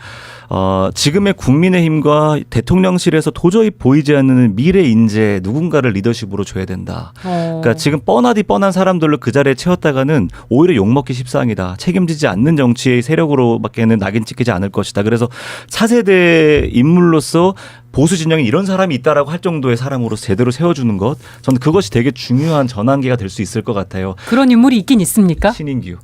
지금의 국민의힘과 대통령실에서 도저히 보이지 않는 미래 인재 누군가를 리더십으로 줘야 된다. 그러니까 지금 뻔한 사람들로 그 자리에 채웠다가는 오히려 욕먹기 십상이다. 책임지지 않는 정치의 세력으로밖에는 낙인 찍히지 않을 것이다. 그래서 차세대 인물로서 보수 진영에 이런 사람이 있다라고 할 정도의 사람으로 제대로 세워주는 것, 저는 그것이 되게 중요한 전환기가 될 수 있을 것 같아요. 그런 인물이 있긴 있습니까? 신인규.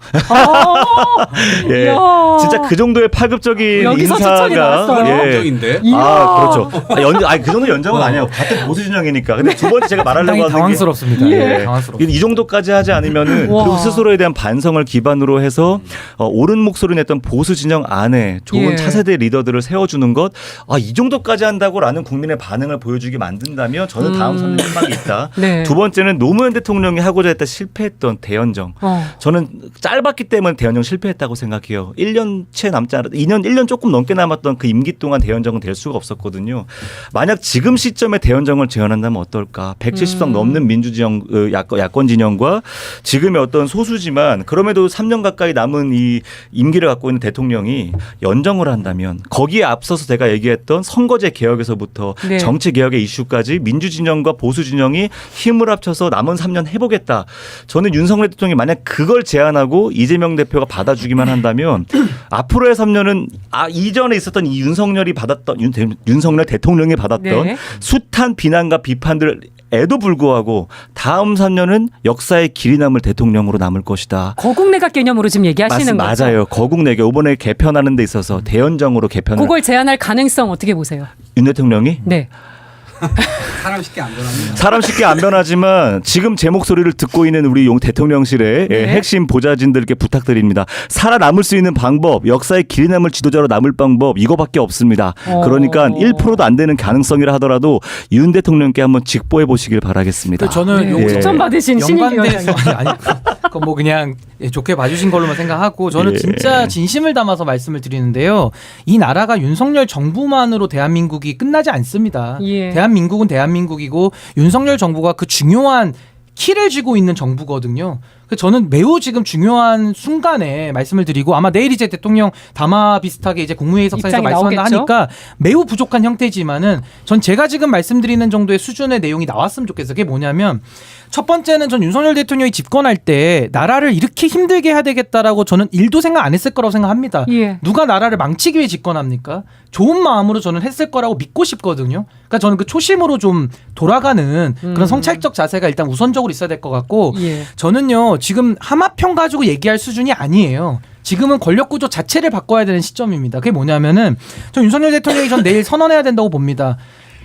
예. 진짜 그 정도의 파급적인 여기서 추천이 인사가 나왔어요? 인데 그렇죠. 그 정도 연장은 아니에요. 같은 보수 진영이니까. 근데 두 번째 제가 말하려고 상당히 하는 게 당황스럽습니다. 예. 당황스럽습니다. 이 정도까지 하지 않으면은 와. 그리고 스스로에 대한 반성을 기반으로 해서 옳은 목소리 냈던 보수 진영 안에 좋은 예. 차세대 리더들을 세워주는 것, 이 정도까지 한다고라는 국민의 반응을 보여주게 만든다면 저는 다음 3년 희망이 있다. 네. 두 번째는 노무현 대통령이 하고자 했다 실패했던 대연정. 저는 짧았기 때문에 대연정 실패했다고 생각해요. 1년 채 남지 않았 1년 조금 넘게 남았던 그 임기 동안 대연정은 될 수가 없었거든요. 만약 지금 시점에 대연정을 재현한다면 어떨까? 170석 넘는 민주진영 야권 진영과 지금의 어떤 소수지만 그럼에도 3년 가까이 남은 이 임기를 갖고 있는 대통령이 연정을 한다면 거기에 앞서서 제가 얘기했던 선거제 개혁에서부터 네. 정치 개혁의 이슈까지 민주진영과 보수진영이 힘을 합쳐서 남은 3년 해보겠다. 저는 윤석열 대통령이 만약 그걸 제안하고 이재명 대표가 받아주기만 한다면 앞으로의 3년은 이전에 있었던 이 윤석열이 받았던 윤석열 대통령이 받았던 네. 숱한 비난과 비판들에도 불구하고 다음 3년은 역사의 길이 남을 대통령으로 남을 것이다. 거국내각 개념으로 지금 얘기하시는 거죠? 맞아요. 거국내교 이번에 개편하는 데 있어서 대연정으로 개편을 그걸 제안할 가능성 어떻게 보세요? 윤 대통령이 네. 사람 쉽게 안 변합니다. 사람 쉽게 안 변하지만 지금 제 목소리를 듣고 있는 우리 용 대통령실의 네. 핵심 보좌진들께 부탁드립니다. 살아남을 수 있는 방법, 역사의 길이 남을 지도자로 남을 방법 이거밖에 없습니다. 그러니까 1%도 안 되는 가능성이라 하더라도 윤 대통령께 한번 직보해 보시길 바라겠습니다. 저는 네. 요 추천 받으신 신인규 연관돼서 위원장님. 아니 그건 뭐 그냥 좋게 봐주신 걸로만 생각하고 저는 예. 진짜 진심을 담아서 말씀을 드리는데요. 이 나라가 윤석열 정부만으로 대한민국이 끝나지 않습니다. 예. 대한민국은 대한민국이고 윤석열 정부가 그 중요한 키를 쥐고 있는 정부거든요. 그래서 저는 매우 지금 중요한 순간에 말씀을 드리고 아마 내일 이제 대통령 담화 비슷하게 이제 국무회의 석상에서 입장이 말씀한다 나오겠죠? 하니까 매우 부족한 형태지만은 전 제가 지금 말씀드리는 정도의 수준의 내용이 나왔으면 좋겠어요. 그게 뭐냐면 첫 번째는 전 윤석열 대통령이 집권할 때 나라를 이렇게 힘들게 해야 되겠다라고 저는 일도 생각 안 했을 거라고 생각합니다. 예. 누가 나라를 망치기 위해 집권합니까? 좋은 마음으로 저는 했을 거라고 믿고 싶거든요. 그러니까 저는 그 초심으로 좀 돌아가는 그런 성찰적 자세가 일단 우선적으로 있어야 될 것 같고 예. 저는요 지금 하마평 가지고 얘기할 수준이 아니에요. 지금은 권력 구조 자체를 바꿔야 되는 시점입니다. 그게 뭐냐면은 전 윤석열 대통령이 전 내일 선언해야 된다고 봅니다.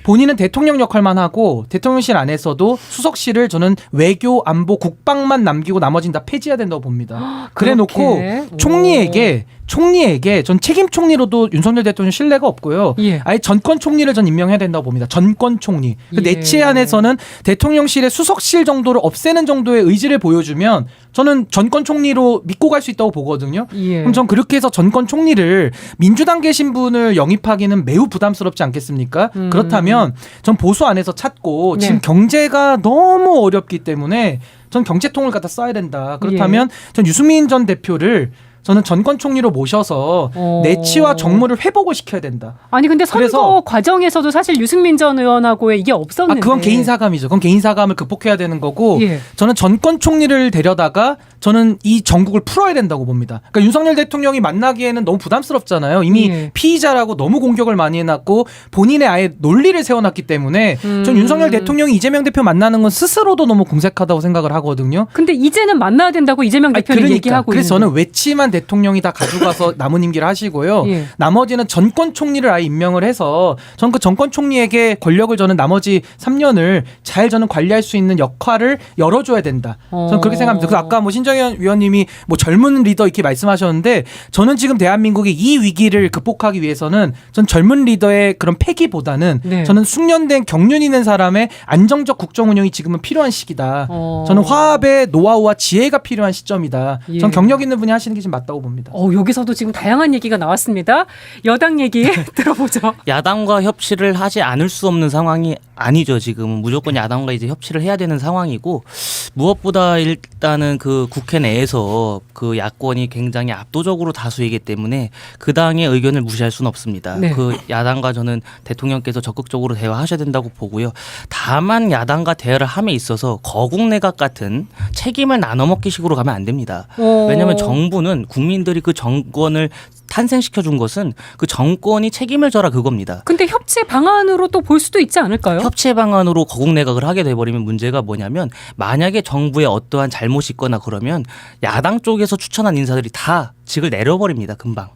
본인은 대통령 역할만 하고 대통령실 안에서도 수석실을 저는 외교, 안보, 국방만 남기고 나머지는 다 폐지해야 된다고 봅니다. 그래 놓고 그렇게? 총리에게 전 책임 총리로도 윤석열 대통령 신뢰가 없고요. 예. 아예 전권 총리를 전 임명해야 된다고 봅니다. 전권 총리. 예. 내 치안에서는 대통령실의 수석실 정도를 없애는 정도의 의지를 보여주면 저는 전권 총리로 믿고 갈 수 있다고 보거든요. 예. 그럼 전 그렇게 해서 전권 총리를 민주당 계신 분을 영입하기는 매우 부담스럽지 않겠습니까? 그렇다면 전 보수 안에서 찾고 네. 지금 경제가 너무 어렵기 때문에 전 경제통을 갖다 써야 된다. 그렇다면 전 유승민 전 대표를 저는 전권 총리로 모셔서 내치와 정무를 회복을 시켜야 된다. 아니 근데 선거 그래서- 과정에서도 사실 유승민 전 의원하고의 이게 없었는데. 그건 개인 사감이죠. 그건 개인 사감을 극복해야 되는 거고 예. 저는 전권 총리를 데려다가 저는 이 전국을 풀어야 된다고 봅니다. 그러니까 윤석열 대통령이 만나기에는 너무 부담스럽잖아요. 이미 예. 피의자라고 너무 공격을 많이 해놨고 본인의 아예 논리를 세워놨기 때문에 전 윤석열 대통령이 이재명 대표 만나는 건 스스로도 너무 궁색하다고 생각을 하거든요. 근데 이제는 만나야 된다고 이재명 대표는 얘기하고 그래서 있는데. 저는 외치만 대통령이 다 가져가서 남은 임기를 하시고요. 예. 나머지는 전권 총리를 아예 임명을 해서 전 그 전권 총리에게 권력을 저는 나머지 3년을 잘 저는 관리할 수 있는 역할을 열어줘야 된다. 저는 그렇게 생각합니다. 그래서 아까 뭐 신정현 위원님이 뭐 젊은 리더 이렇게 말씀하셨는데 저는 지금 대한민국이 이 위기를 극복하기 위해서는 전 젊은 리더의 그런 패기보다는 네. 저는 숙련된 경륜 있는 사람의 안정적 국정 운영이 지금은 필요한 시기다. 저는 화합의 노하우와 지혜가 필요한 시점이다. 예. 전 경력 있는 분이 하시는 게 지금 맞다고 봅니다. 여기서도 지금 다양한 얘기가 나왔습니다. 여당 얘기 들어보죠. 야당과 협치를 하지 않을 수 없는 상황이 아니죠. 지금은 무조건 야당과 이제 협치를 해야 되는 상황이고 무엇보다 일단은 그 국회 내에서 그 야권이 굉장히 압도적으로 다수이기 때문에 그 당의 의견을 무시할 수는 없습니다. 네. 그 야당과 저는 대통령께서 적극적으로 대화하셔야 된다고 보고요. 다만 야당과 대화를 함에 있어서 거국내각 같은 책임을 나눠먹기 식으로 가면 안 됩니다. 왜냐하면 정부는 국민들이 그 정권을 탄생시켜 준 것은 그 정권이 책임을 져라 그겁니다. 근데 협치 방안으로 또 볼 수도 있지 않을까요? 협치 방안으로 거국 내각을 하게 돼버리면 문제가 뭐냐면 만약에 정부에 어떠한 잘못이 있거나 그러면 야당 쪽에서 추천한 인사들이 다 직을 내려버립니다. 금방.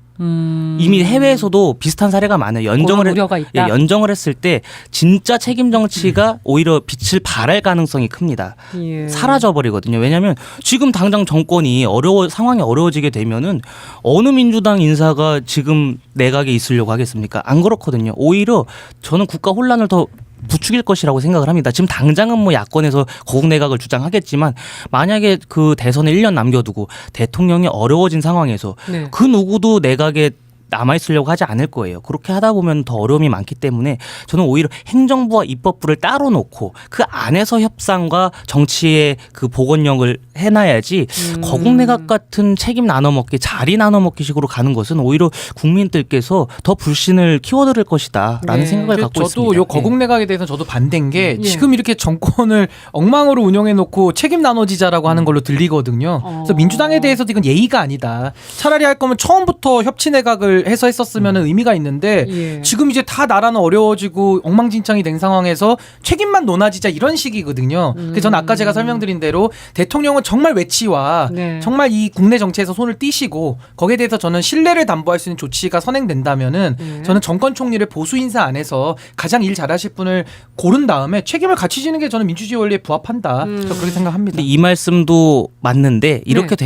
이미 해외에서도 비슷한 사례가 많아요. 그런 우려가 있다. 예, 연정을 했을 때 진짜 책임 정치가 오히려 빛을 발할 가능성이 큽니다. 예. 사라져버리거든요. 왜냐하면 지금 당장 정권이 상황이 어려워지게 되면은 어느 민주당 인사가 지금 내각에 있으려고 하겠습니까? 안 그렇거든요. 오히려 저는 국가 혼란을 더 부추길 것이라고 생각을 합니다. 지금 당장은 뭐 야권에서 거국 내각을 주장하겠지만 만약에 그 대선에 1년 남겨두고 대통령이 어려워진 상황에서 네. 그 누구도 내각에 남아있으려고 하지 않을 거예요. 그렇게 하다 보면 더 어려움이 많기 때문에 저는 오히려 행정부와 입법부를 따로 놓고 그 안에서 협상과 정치의 그 복원력을 해놔야지 거국 내각 같은 책임 나눠먹기, 자리 나눠먹기 식으로 가는 것은 오히려 국민들께서 더 불신을 키워드릴 것이다 라는 네. 생각을 갖고 저도 있습니다. 요 거국 내각에 대해서 저도 반대인 게 예. 지금 이렇게 정권을 엉망으로 운영해 놓고 책임 나눠지자라고 하는 걸로 들리거든요. 그래서 민주당에 대해서도 이건 예의가 아니다. 차라리 할 거면 처음부터 협치 내각을 해서 했었으면 의미가 있는데 예. 지금 이제 다 나라는 어려워지고 엉망진창이 된 상황에서 책임만 논하지자 이런 식이거든요. 그래서 저는 아까 제가 설명드린 대로 대통령은 정말 외치와 네. 정말 이 국내 정치에서 손을 띄시고 거기에 대해서 저는 신뢰를 담보할 수 있는 조치가 선행된다면은 네. 저는 정권 총리를 보수 인사 안에서 가장 일 잘하실 분을 고른 다음에 책임을 같이 지는 게 저는 민주주의 원리에 부합한다. 저 그렇게 생각합니다. 근데 이 말씀도 맞는데 이렇게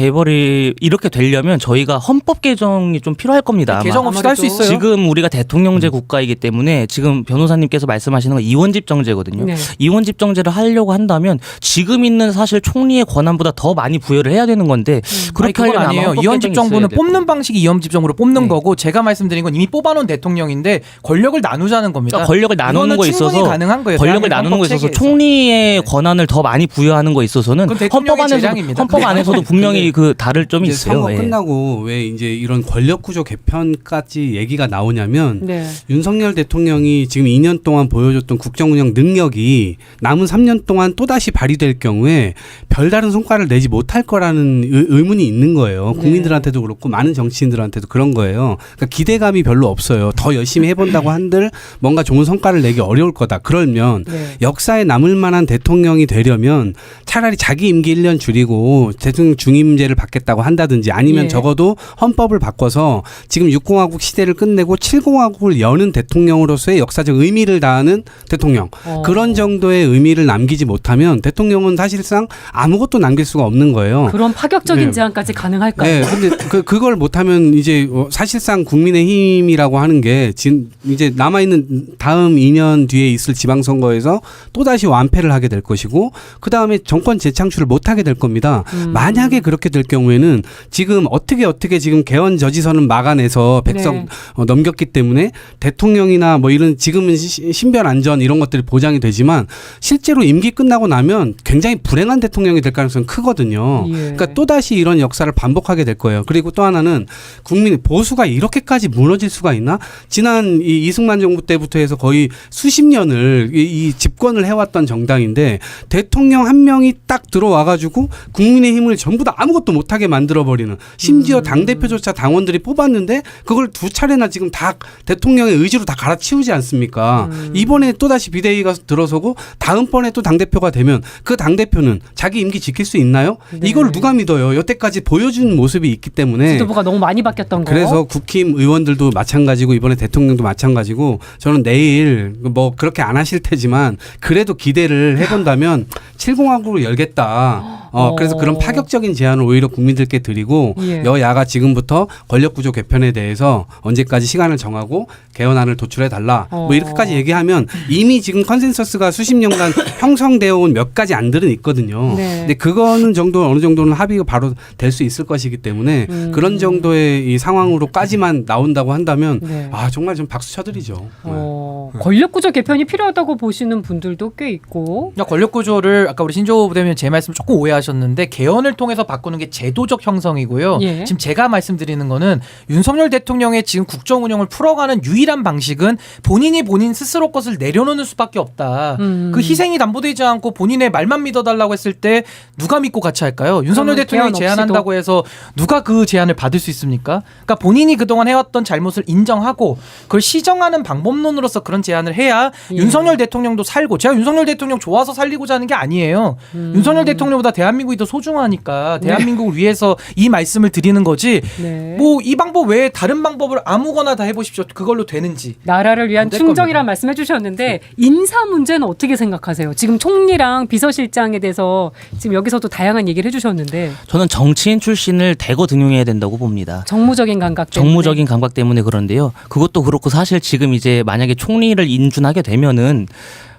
이렇게 되려면 저희가 헌법 개정이 좀 필요할 겁니다. 아마. 개정 없이 할 수 있어요. 지금 우리가 대통령제 국가이기 때문에 지금 변호사님께서 말씀하시는 건 이원집 정제거든요. 네. 이원집 정제를 하려고 한다면 지금 있는 사실 총리의 권한보다 더 많이 부여를 해야 되는 건데 그렇게 아니, 그건 하려면 아마 아니에요. 헌법 이원집 개정이 정부는 있어야 될 뽑는 겁니다. 방식이 이원집 정부로 뽑는 네. 거고 제가 말씀드린 건 이미 뽑아놓은 대통령인데 권력을 나누자는 겁니다. 그러니까 권력을 나누는 이거는 거에 충분히 있어서 가능한 거예요. 권력을 대한민국 나누는 거에 있어서 헌법 체계에서. 총리의 권한을 더 많이 부여하는 거에 있어서는 그건 대통령의 헌법 안에서도 재량입니다. 헌법 안에서도 분명히 그 다를 점이 이제 있어요. 선거 예. 끝나고 왜 이제 이런 권력 구조 개편까지 얘기가 나오냐면 네. 윤석열 대통령이 지금 2년 동안 보여줬던 국정 운영 능력이 남은 3년 동안 또다시 발휘될 경우에 별다른 성과를 내지 못할 거라는 의문이 있는 거예요. 네. 국민들한테도 그렇고 많은 정치인들한테도 그런 거예요. 그러니까 기대감이 별로 없어요. 더 열심히 해본다고 한들 뭔가 좋은 성과를 내기 어려울 거다. 그러면 네. 역사에 남을 만한 대통령이 되려면 차라리 자기 임기 1년 줄이고 대통령 중임제를 받겠다고 한다든지 아니면 예. 적어도 헌법을 바꿔서 지금 6공화국 시대를 끝내고 7공화국을 여는 대통령으로서의 역사적 의미를 다하는 대통령. 그런 정도의 의미를 남기지 못하면 대통령은 사실상 아무것도 남길 수가 없는 거예요. 그런 파격적인 네. 제안까지 가능할까요? 네, 근데 그걸 못하면 이제 사실상 국민의힘이라고 하는 게 이제 남아있는 다음 2년 뒤에 있을 지방선거에서 또다시 완패를 하게 될 것이고 그 다음에 정권 재창출을 못하게 될 겁니다. 만약에 그렇게 될 경우에는 지금 어떻게 지금 개헌 저지선은 막아내서 백석 네. 넘겼기 때문에 대통령이나 뭐 이런 지금은 신변 안전 이런 것들이 보장이 되지만 실제로 임기 끝나고 나면 굉장히 불행한 대통령이 될 가능성이 크거든요. 예. 그러니까 또다시 이런 역사를 반복하게 될 거예요. 그리고 또 하나는 국민 보수가 이렇게까지 무너질 수가 있나? 지난 이 이승만 정부 때부터 해서 거의 수십 년을 이 집권을 해왔던 정당인데 대통령 한 명이 딱 들어와가지고 국민의힘을 전부 다 아무것도 못하게 만들어버리는 심지어 당대표조차 당원들이 뽑았는데 그걸 두 차례나 지금 다 대통령의 의지로 다 갈아치우지 않습니까? 이번에 또다시 비대위가 들어서고 다음번에 또 당대표가 되면 그 당대표는 자기 임기 지킬 수 있나요? 네. 이걸 누가 믿어요? 여태까지 보여준 모습이 있기 때문에 지도부가 너무 많이 바뀌었던 거. 그래서 국힘 의원들도 마찬가지고 이번에 대통령도 마찬가지고 저는 내일 뭐 그렇게 안 하실 테지만 그래도 기대를 해본다면 7공화국을 열겠다. 그래서 그런 파격적인 제안을 오히려 국민들께 드리고 예. 여야가 지금부터 권력구조 개편에 대해서 언제까지 시간을 정하고 개헌안을 도출해 달라. 뭐 이렇게까지 얘기하면 이미 지금 컨센서스가 수십 년간 형성되어 온 몇 가지 안들은 있거든요. 네. 근데 그거는 어느 정도는 합의가 바로 될 수 있을 것이기 때문에 그런 정도의 이 상황으로까지만 나온다고 한다면 네. 아 정말 좀 박수 쳐드리죠. 권력 구조 개편이 필요하다고 보시는 분들도 꽤 있고. 권력 구조를 아까 우리 신조 부대변인 제 말씀 조금 오해하셨는데 개헌을 통해서 바꾸는 게 제도적 형성이고요. 예. 지금 제가 말씀드리는 거는 윤석열 대통령의 지금 국정 운영을 풀어가는 유일한 방식은 본인이 본인 스스로 것을 내려놓는 수밖에 없다. 그 희생이 담보되지 않고 본인의 말만 믿어달라고 했을 때 누가 믿고 같이 할까요? 윤석열 대통령이 개헌 제안한다고 해서 누가 그 제안을 받을 수 있습니까? 그러니까 본인이 그동안 해왔던 잘못을 인정하고 그걸 시정하는 방법론으로서 그런 제안을 해야 예. 윤석열 대통령도 살고 제가 윤석열 대통령 좋아서 살리고자 하는 게 아니에요. 윤석열 대통령보다 대한민국이 더 소중하니까 대한민국을 위해서 이 말씀을 드리는 거지. 네. 뭐 이 방법 외에 다른 방법을 아무거나 다 해보십시오. 그걸로 되는지. 나라를 위한 안될 충정이란 겁니다. 말씀해 주셨는데 인사 문제는 어떻게 생각하세요? 지금 총리랑 비서실장에 대해서 지금 여기서도 다양한 얘기를 해주셨는데 저는 정치인 출신을 대거 등용해야 된다고 봅니다. 정무적인 감각 때문에. 정무적인 감각 때문에 그런데요. 그것도 그렇고 사실 지금 이제 만약에 총리를 인준하게 되면은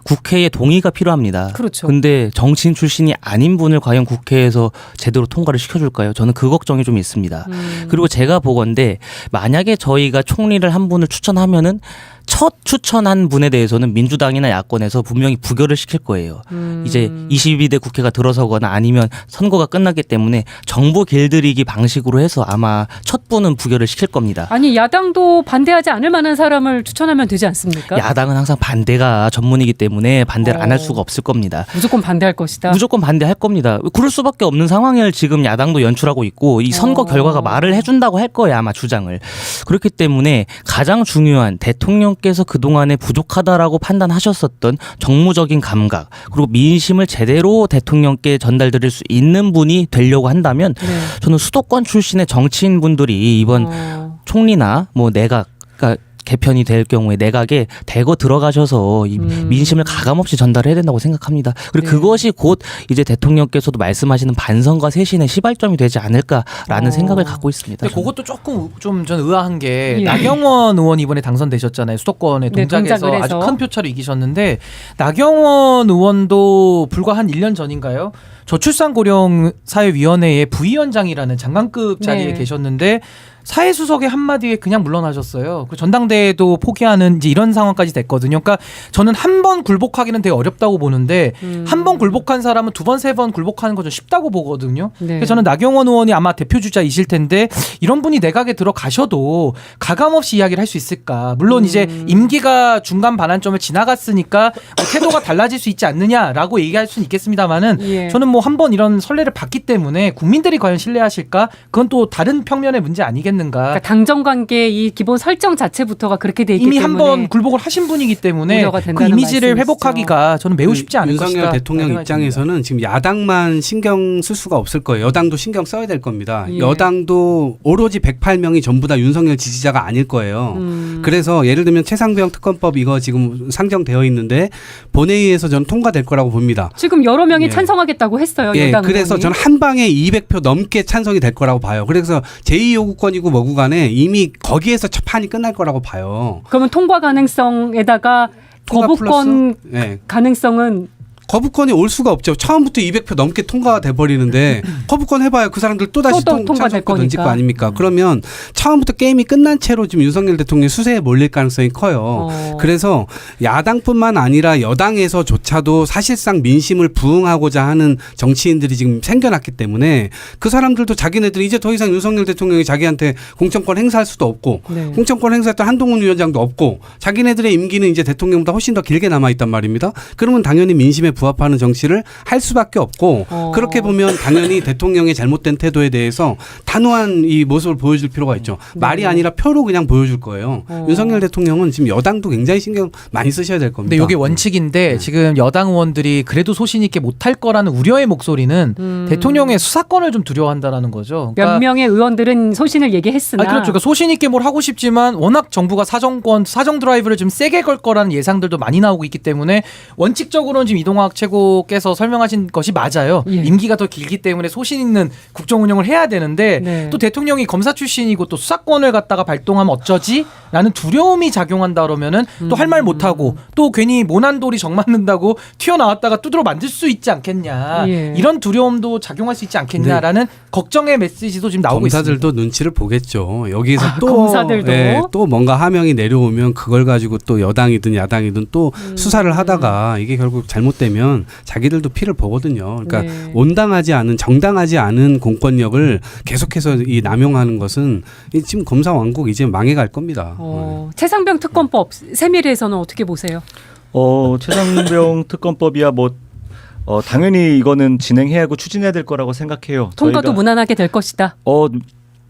국회의 동의가 필요합니다. 그렇죠. 근데 정치인 출신이 아닌 분을 과연 국회에서 제대로 통과를 시켜줄까요? 저는 그 걱정이 좀 있습니다. 그리고 제가 보건데 만약에 저희가 총리를 한 분을 추천하면은 첫 추천한 분에 대해서는 민주당이나 야권에서 분명히 부결을 시킬 거예요. 이제 22대 국회가 들어서거나 아니면 선거가 끝났기 때문에 정보 길들이기 방식으로 해서 아마 첫 분은 부결을 시킬 겁니다. 아니 야당도 반대하지 않을 만한 사람을 추천하면 되지 않습니까? 야당은 항상 반대가 전문이기 때문에 반대를 안 할 수가 없을 겁니다. 무조건 반대할 것이다. 무조건 반대할 겁니다. 그럴 수밖에 없는 상황을 지금 야당도 연출하고 있고 이 선거 결과가 말을 해준다고 할 거예요. 아마 주장을. 그렇기 때문에 가장 중요한 대통령께서 그동안에 부족하다라고 판단하셨었던 정무적인 감각 그리고 민심을 제대로 대통령께 전달드릴 수 있는 분이 되려고 한다면 네. 저는 수도권 출신의 정치인분들이 이번 총리나 뭐 내각 그러니까 개편이 될 경우에 내각에 대거 들어가셔서 이 민심을 가감없이 전달해야 된다고 생각합니다. 그리고 네. 그것이 곧 이제 대통령께서도 말씀하시는 반성과 쇄신의 시발점이 되지 않을까라는 생각을 갖고 있습니다. 근데 그것도 조금 좀 저는 의아한 게 예. 나경원 의원 이번에 당선되셨잖아요. 수도권의 네, 동작에서 동작을 아주 해서. 큰 표차로 이기셨는데 나경원 의원도 불과 한 1년 전인가요? 저출산고령사회위원회의 부위원장이라는 장관급 자리에 네. 계셨는데 사회수석의 한마디에 그냥 물러나셨어요. 그 전당대회도 포기하는 이제 이런 상황까지 됐거든요. 그러니까 저는 한 번 굴복하기는 되게 어렵다고 보는데 한 번 굴복한 사람은 두 번, 세 번 굴복하는 건 좀 쉽다고 보거든요. 네. 그래서 저는 나경원 의원이 아마 대표주자이실 텐데 이런 분이 내각에 들어가셔도 가감없이 이야기를 할 수 있을까. 물론 이제 임기가 중간 반환점을 지나갔으니까 뭐 태도가 달라질 수 있지 않느냐라고 얘기할 수는 있겠습니다만은 예. 저는 뭐 한 번 이런 선례를 봤기 때문에 국민들이 과연 신뢰하실까? 그건 또 다른 평면의 문제 아니겠는가. 그러니까 당정 관계 이 기본 설정 자체부터가 그렇게 돼 있기 이미 때문에 한 번 굴복을 하신 분이기 때문에 우려가 그 된다는 이미지를 말씀이시죠. 회복하기가 저는 매우 쉽지 않을 것이다. 윤석열 대통령 생각이 입장에서는 지금 야당만 신경 쓸 수가 없을 거예요. 여당도 신경 써야 될 겁니다. 예. 여당도 오로지 108명이 전부 다 윤석열 지지자가 아닐 거예요. 그래서 예를 들면 최상병 특검법 이거 지금 상정되어 있는데 본회의에서 저는 통과될 거라고 봅니다. 지금 여러 명이 예. 찬성하겠다고 했어요. 예, 여당 그래서 의원이. 저는 한 방에 200표 넘게 찬성이 될 거라고 봐요. 그래서 제2요구권이고 뭐고 간에 이미 거기에서 첫 판이 끝날 거라고 봐요. 그러면 통과 가능성에다가 통과 거부권 플러스, 예. 가능성은 거부권이 올 수가 없죠. 처음부터 200표 넘게 통과가 돼버리는데 거부권 해봐야 그 사람들 또 다시 또 통과될 찬성표 던질 거 거니까. 아닙니까? 그러면 처음부터 게임이 끝난 채로 지금 윤석열 대통령이 수세에 몰릴 가능성이 커요. 그래서 야당뿐만 아니라 여당에서조차도 사실상 민심을 부응하고자 하는 정치인들이 지금 생겨났기 때문에 그 사람들도 자기네들이 이제 더 이상 윤석열 대통령이 자기한테 공천권 행사할 수도 없고 네. 공천권 행사했던 한동훈 위원장도 없고 자기네들의 임기는 이제 대통령보다 훨씬 더 길게 남아있단 말입니다. 그러면 당연히 민심에 부합하는 정치를 할 수밖에 없고 그렇게 보면 당연히 대통령의 잘못된 태도에 대해서 단호한 이 모습을 보여줄 필요가 있죠. 말이 아니라 표로 그냥 보여줄 거예요. 윤석열 대통령은 지금 여당도 굉장히 신경 많이 쓰셔야 될 겁니다. 근데 이게 원칙인데 지금 여당 의원들이 그래도 소신 있게 못할 거라는 우려의 목소리는 대통령의 수사권을 좀 두려워한다라는 거죠. 몇 명의 의원들은 소신을 얘기했으나 그렇죠. 그러니까 소신 있게 뭘 하고 싶지만 워낙 정부가 사정 드라이브를 좀 세게 걸 거라는 예상들도 많이 나오고 있기 때문에 원칙적으로는 지금 이동학 이명박 최고께서 설명하신 것이 맞아요. 예. 임기가 더 길기 때문에 소신 있는 국정 운영을 해야 되는데 네. 또 대통령이 검사 출신이고 또 수사권을 갖다가 발동하면 어쩌지? 라는 두려움이 작용한다 그러면은 또 할 말 못하고 또 괜히 모난돌이 정 맞는다고 튀어나왔다가 두드러 만들 수 있지 않겠냐. 예. 이런 두려움도 작용할 수 있지 않겠냐라는 걱정의 메시지도 지금 나오고 있습니다. 검사들도 눈치를 보겠죠. 여기서 또 검사들도? 또 뭔가 하명이 내려오면 그걸 가지고 또 여당이든 야당이든 또 수사를 하다가 이게 결국 잘못되면 자기들도 피를 보거든요. 그러니까 네. 온당하지 않은 정당하지 않은 공권력을 계속해서 이 남용하는 것은 이 지금 검사 왕국 이제 망해갈 겁니다. 최상병 특검법 세밀에서는 어떻게 보세요? 최상병 특검법이야 뭐 당연히 이거는 진행해야 하고 추진해야 될 거라고 생각해요. 통과도 저희가, 무난하게 될 것이다.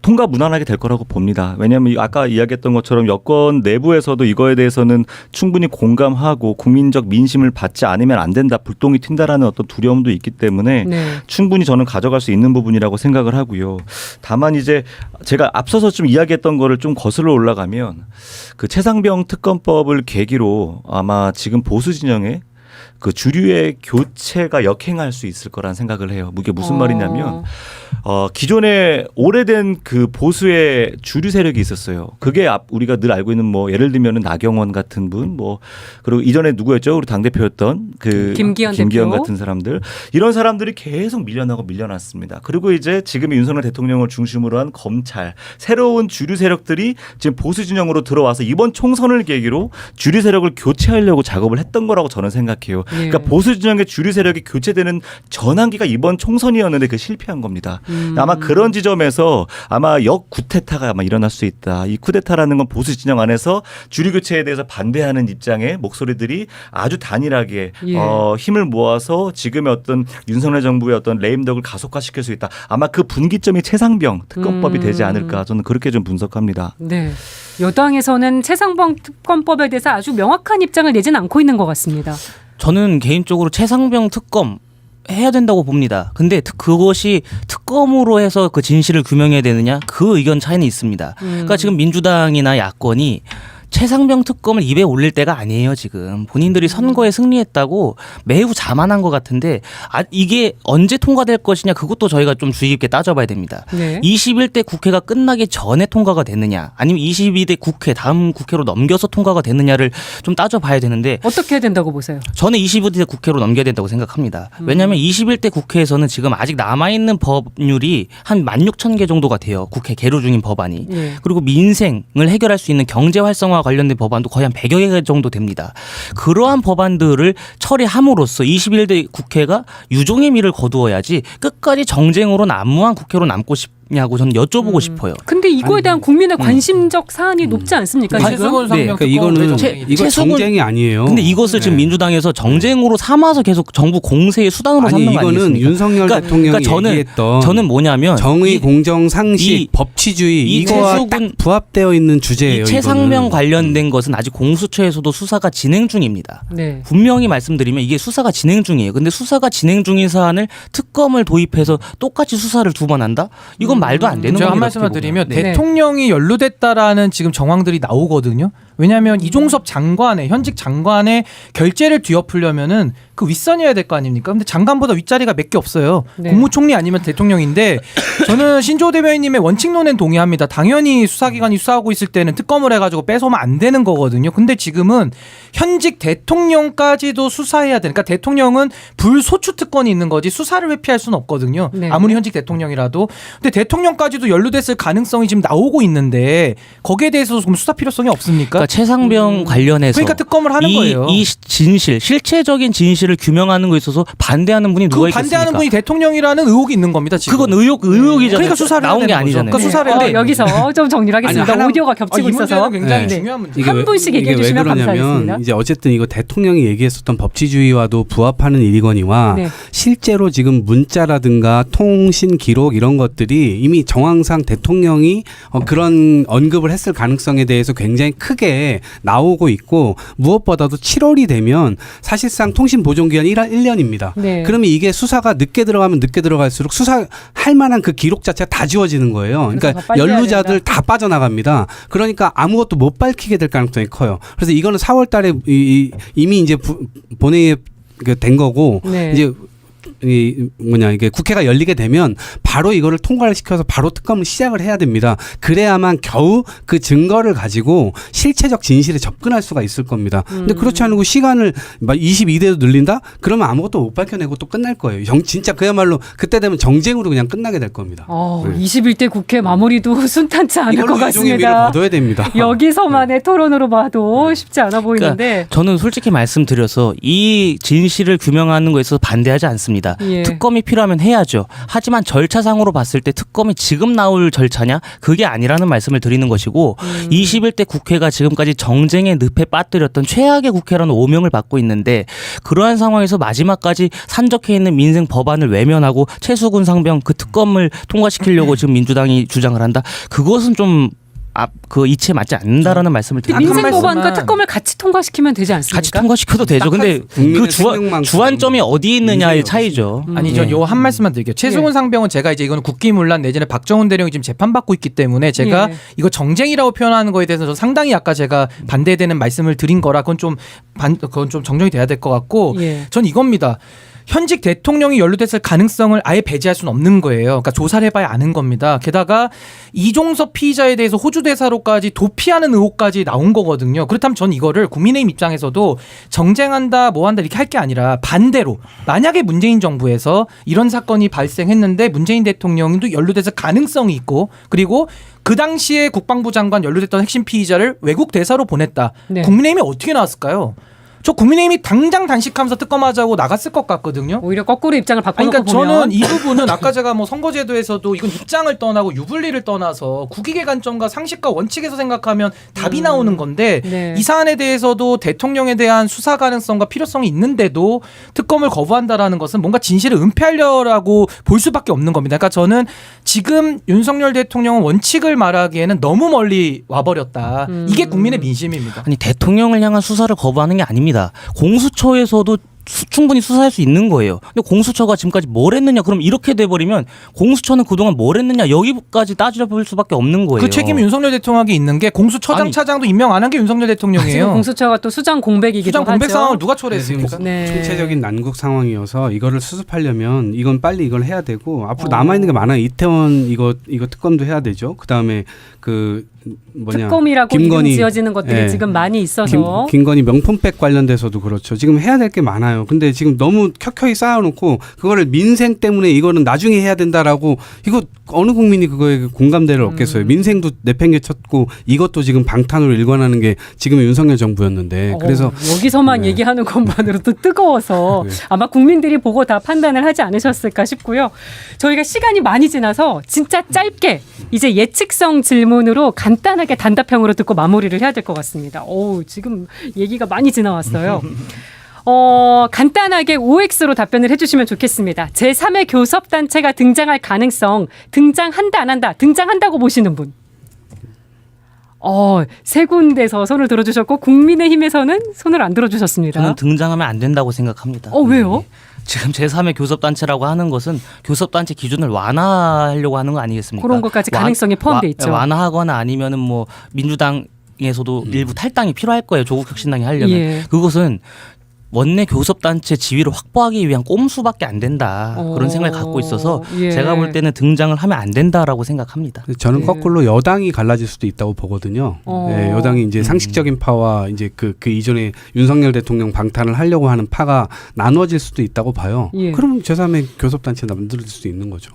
통과 무난하게 될 거라고 봅니다. 왜냐하면 아까 이야기했던 것처럼 여권 내부에서도 이거에 대해서는 충분히 공감하고 국민적 민심을 받지 않으면 안 된다, 불똥이 튄다라는 어떤 두려움도 있기 때문에 네. 충분히 저는 가져갈 수 있는 부분이라고 생각을 하고요. 다만 이제 제가 앞서서 좀 이야기했던 거를 좀 거슬러 올라가면 그 최상병 특검법을 계기로 아마 지금 보수 진영에 그 주류의 교체가 역행할 수 있을 거란 생각을 해요. 이게 무슨 말이냐면 기존에 오래된 그 보수의 주류 세력이 있었어요. 그게 우리가 늘 알고 있는 뭐 예를 들면은 나경원 같은 분, 뭐 그리고 이전에 누구였죠? 우리 당 대표였던 그 김기현 대표 같은 사람들, 이런 사람들이 계속 밀려나고 밀려났습니다. 그리고 이제 지금 윤석열 대통령을 중심으로 한 검찰, 새로운 주류 세력들이 지금 보수 진영으로 들어와서 이번 총선을 계기로 주류 세력을 교체하려고 작업을 했던 거라고 저는 생각해요. 그러니까 보수 진영의 주류 세력이 교체되는 전환기가 이번 총선이었는데 그 실패한 겁니다. 아마 그런 지점에서 아마 역쿠데타가 아마 일어날 수 있다. 이 쿠데타라는 건 보수 진영 안에서 주류 교체에 대해서 반대하는 입장의 목소리들이 아주 단일하게 힘을 모아서 지금의 어떤 윤석열 정부의 어떤 레임덕을 가속화시킬 수 있다. 아마 그 분기점이 최상병 특검법이 되지 않을까, 저는 그렇게 좀 분석합니다. 네. 여당에서는 최상병 특검법에 대해서 아주 명확한 입장을 내지는 않고 있는 것 같습니다. 저는 개인적으로 최상병 특검 해야 된다고 봅니다. 근데 그것이 특검으로 해서 그 진실을 규명해야 되느냐, 그 의견 차이는 있습니다. 그러니까 지금 민주당이나 야권이 최상병 특검을 입에 올릴 때가 아니에요. 지금 본인들이 선거에 승리했다고 매우 자만한 것 같은데 이게 언제 통과될 것이냐, 그것도 저희가 좀 주의 깊게 따져봐야 됩니다. 네. 21대 국회가 끝나기 전에 통과가 됐느냐, 아니면 22대 국회 다음 국회로 넘겨서 통과가 됐느냐를 좀 따져봐야 되는데, 어떻게 해야 된다고 보세요? 저는 22대 국회로 넘겨야 된다고 생각합니다. 왜냐하면 21대 국회에서는 지금 아직 남아있는 법률이 한 16,000개 정도가 돼요. 국회 계류 중인 법안이. 예. 그리고 민생을 해결할 수 있는 경제 활성화 관련된 법안도 거의 한 100여 개 정도 됩니다. 그러한 법안들을 처리함으로써 21대 국회가 유종의 미를 거두어야지 끝까지 정쟁으로 난무한 국회로 남고 싶냐고 저는 여쭤보고 싶어요. 근데 이거에 대한 국민의 관심적 사안이 높지 않습니까? 지금? 최수근 상병 그러니까 이거는 이거 최수근- 정쟁이 아니에요. 근데 이것을 지금 네. 민주당에서 정쟁으로 삼아서 계속 정부 공세의 수단으로 아니 삼는 거 이거는 아니겠습니까? 윤석열 대통령이 얘기했던 저는 뭐냐면 정의, 이- 공정, 상식, 이- 법치주의 이 이거와 최수근- 딱 부합되어 있는 주제예요. 이 최상명 이거는. 관련된 것은 아직 공수처에서도 수사가 진행 중입니다. 네. 분명히 말씀드리면 이게 수사가 진행 중이에요. 근데 수사가 진행 중인 사안을 특검을 도입해서 똑같이 수사를 두 번 한다? 이건 말도 안 되는 제가 겁니다. 한 말씀만 어떻게 드리면 보면. 네. 대통령이 연루됐다라는 지금 정황들이 나오거든요. 왜냐하면 이종섭 장관의 현직 장관의 결재를 뒤엎으려면은 그 윗선이어야 될 거 아닙니까? 근데 장관보다 윗자리가 몇 개 없어요. 네. 국무총리 아니면 대통령인데 저는 신조 대변인님의 원칙론엔 동의합니다. 당연히 수사기관이 수사하고 있을 때는 특검을 해가지고 뺏어오면 안 되는 거거든요. 근데 지금은 현직 대통령까지도 수사해야 되니까 대통령은 불소추 특권이 있는 거지 수사를 회피할 수는 없거든요. 네. 아무리 현직 대통령이라도. 근데 대통령까지도 연루됐을 가능성이 지금 나오고 있는데 거기에 대해서 좀 수사 필요성이 없습니까? 그러니까 최상병 관련해서 그러니까 특검을 하는 거예요. 이 진실, 실체적인 진실을 규명하는 거에 있어서 반대하는 분이 누가 그 있겠습니까? 반대하는 분이 대통령이라는 의혹이 있는 겁니다. 지금. 그건 의혹이잖아요. 그러니까 수사를 나온 해야 게 되는 거죠. 아니잖아요. 그러니까 수사를 해야 되는 여기서 좀 정리를 하겠습니다. 아니, 오디오가 겹치고 이 있어서. 문제는 굉장히 네. 중요한 문제. 한 분씩 얘기해 이게 주시면 왜 그러냐면 감사하겠습니다. 이제 어쨌든 이거 대통령이 얘기했었던 법치주의와도 부합하는 일이거니와 네. 실제로 지금 문자라든가 통신 기록 이런 것들이 이미 정황상 대통령이 그런 언급을 했을 가능성에 대해서 굉장히 크게 나오고 있고, 무엇보다도 7월이 되면 사실상 통신 보존 기간이 1년입니다. 네. 그러면 이게 수사가 늦게 들어가면 늦게 들어갈수록 수사할 만한 그 기록 자체가 다 지워지는 거예요. 그래서 그러니까 더 빨리 해야 연루자들 된다. 다 빠져나갑니다. 그러니까 아무것도 못 밝히게 될 가능성이 커요. 그래서 이거는 4월 달에 이미 이제 본회의에 된 거고 네. 이제 이게 국회가 열리게 되면 바로 이거를 통과를 시켜서 바로 특검을 시작을 해야 됩니다. 그래야만 겨우 그 증거를 가지고 실체적 진실에 접근할 수가 있을 겁니다. 근데 그렇지 않고 시간을 22대로 늘린다? 그러면 아무것도 못 밝혀내고 또 끝날 거예요. 진짜 그야말로 그때 되면 정쟁으로 그냥 끝나게 될 겁니다. 21대 국회 마무리도 순탄치 않을 것 이걸로 일종의 위를 같습니다. 거둬야 됩니다. 여기서만의 토론으로 봐도 쉽지 않아 보이는데. 그러니까 저는 솔직히 말씀드려서 이 진실을 규명하는 거에 있어서 반대하지 않습니다. 예. 특검이 필요하면 해야죠. 하지만 절차상으로 봤을 때 특검이 지금 나올 절차냐? 그게 아니라는 말씀을 드리는 것이고 21대 국회가 지금까지 정쟁의 늪에 빠뜨렸던 최악의 국회라는 오명을 받고 있는데 그러한 상황에서 마지막까지 산적해 있는 민생 법안을 외면하고 최수근 상병 그 특검을 통과시키려고 지금 민주당이 주장을 한다. 그것은 좀 그 이치에 맞지 않는다라는 말씀을 드립니다. 민생 법안과 특검을 같이 통과시키면 되지 않습니까? 같이 통과시켜도 되죠. 근데 그 주안점이 어디에 있느냐의 차이죠. 아니 저 요 한 말씀만 드릴게요. 최수근 상병은 제가 이제 이거는 국기문란 내지는 박정훈 대령이 지금 재판받고 있기 때문에 제가 이거 정쟁이라고 표현하는 거에 대해서 상당히 아까 제가 반대되는 말씀을 드린 거라 그건 좀 정정이 돼야 될 것 같고 전 이겁니다. 현직 대통령이 연루됐을 가능성을 아예 배제할 수는 없는 거예요. 그러니까 조사를 해봐야 아는 겁니다. 게다가 이종섭 피의자에 대해서 호주 대사로까지 도피하는 의혹까지 나온 거거든요. 그렇다면 전 이거를 국민의힘 입장에서도 정쟁한다 뭐한다 이렇게 할 게 아니라 반대로 만약에 문재인 정부에서 이런 사건이 발생했는데 문재인 대통령도 연루됐을 가능성이 있고 그리고 그 당시에 국방부 장관 연루됐던 핵심 피의자를 외국 대사로 보냈다. 국민의힘이 어떻게 나왔을까요? 저 국민의힘이 당장 단식하면서 특검하자고 나갔을 것 같거든요. 오히려 거꾸로 입장을 바꿔놓고 그러니까 보면 저는 이 부분은 아까 제가 뭐 선거제도에서도 이건 입장을 떠나고 유불리를 떠나서 국익의 관점과 상식과 원칙에서 생각하면 답이 나오는 건데 이 사안에 대해서도 대통령에 대한 수사 가능성과 필요성이 있는데도 특검을 거부한다라는 것은 뭔가 진실을 은폐하려고 볼 수밖에 없는 겁니다. 그러니까 저는 지금 윤석열 대통령은 원칙을 말하기에는 너무 멀리 와버렸다. 이게 국민의 민심입니다. 아니 대통령을 향한 수사를 거부하는 게 아닙니다. 공수처에서도 충분히 수사할 수 있는 거예요. 근데 공수처가 지금까지 뭘 했느냐? 그럼 이렇게 돼버리면 공수처는 그동안 뭘 했느냐? 여기까지 따져볼 수밖에 없는 거예요. 그 책임이 윤석열 대통령에게 있는 게 공수처장 차장도 임명 안 한 게 윤석열 대통령이에요. 지금 공수처가 또 수장 공백이기도 수장 공백 하죠. 상황을 누가 초래했습니까? 총체적인 난국 상황이어서 이거를 수습하려면 이건 빨리 이걸 해야 되고 앞으로 남아 있는 게 많아요. 이태원 이거 특검도 해야 되죠. 그다음에 그 특검이라고 이름 지어지는 것들이 지금 많이 있어서 김건희 명품백 관련돼서도 그렇죠. 지금 해야 될 게 많아요. 근데 지금 너무 켜켜이 쌓아놓고 그거를 민생 때문에 이거는 나중에 해야 된다라고 이거 어느 국민이 그거에 공감대를 얻겠어요. 민생도 내팽개쳤고 이것도 지금 방탄으로 일관하는 게 지금의 윤석열 정부였는데 그래서 여기서만 얘기하는 것만으로도 뜨거워서 아마 국민들이 보고 다 판단을 하지 않으셨을까 싶고요. 저희가 시간이 많이 지나서 진짜 짧게 이제 예측성 질문으로 간단하게 단답형으로 듣고 마무리를 해야 될 것 같습니다. 지금 얘기가 많이 지나왔어요. 간단하게 OX로 답변을 해주시면 좋겠습니다. 제3의 교섭단체가 등장할 가능성, 등장한다 안 한다, 등장한다고 보시는 분. 세 군데서 손을 들어주셨고 국민의힘에서는 손을 안 들어주셨습니다. 저는 등장하면 안 된다고 생각합니다. 왜요? 지금 제3의 교섭단체라고 하는 것은 교섭단체 기준을 완화하려고 하는 거 아니겠습니까? 그런 것까지 가능성이 포함돼 있죠. 완화하거나 아니면은 뭐 민주당에서도 일부 탈당이 필요할 거예요. 조국 혁신당이 하려면. 그것은 원내 교섭단체 지위를 확보하기 위한 꼼수밖에 안 된다. 그런 생각을 갖고 있어서 제가 볼 때는 등장을 하면 안 된다라고 생각합니다. 저는 거꾸로 여당이 갈라질 수도 있다고 보거든요. 여당이 이제 상식적인 파와 이제 그 이전에 윤석열 대통령 방탄을 하려고 하는 파가 나누어질 수도 있다고 봐요. 그럼 제3의 교섭단체 만들 수도 있는 거죠.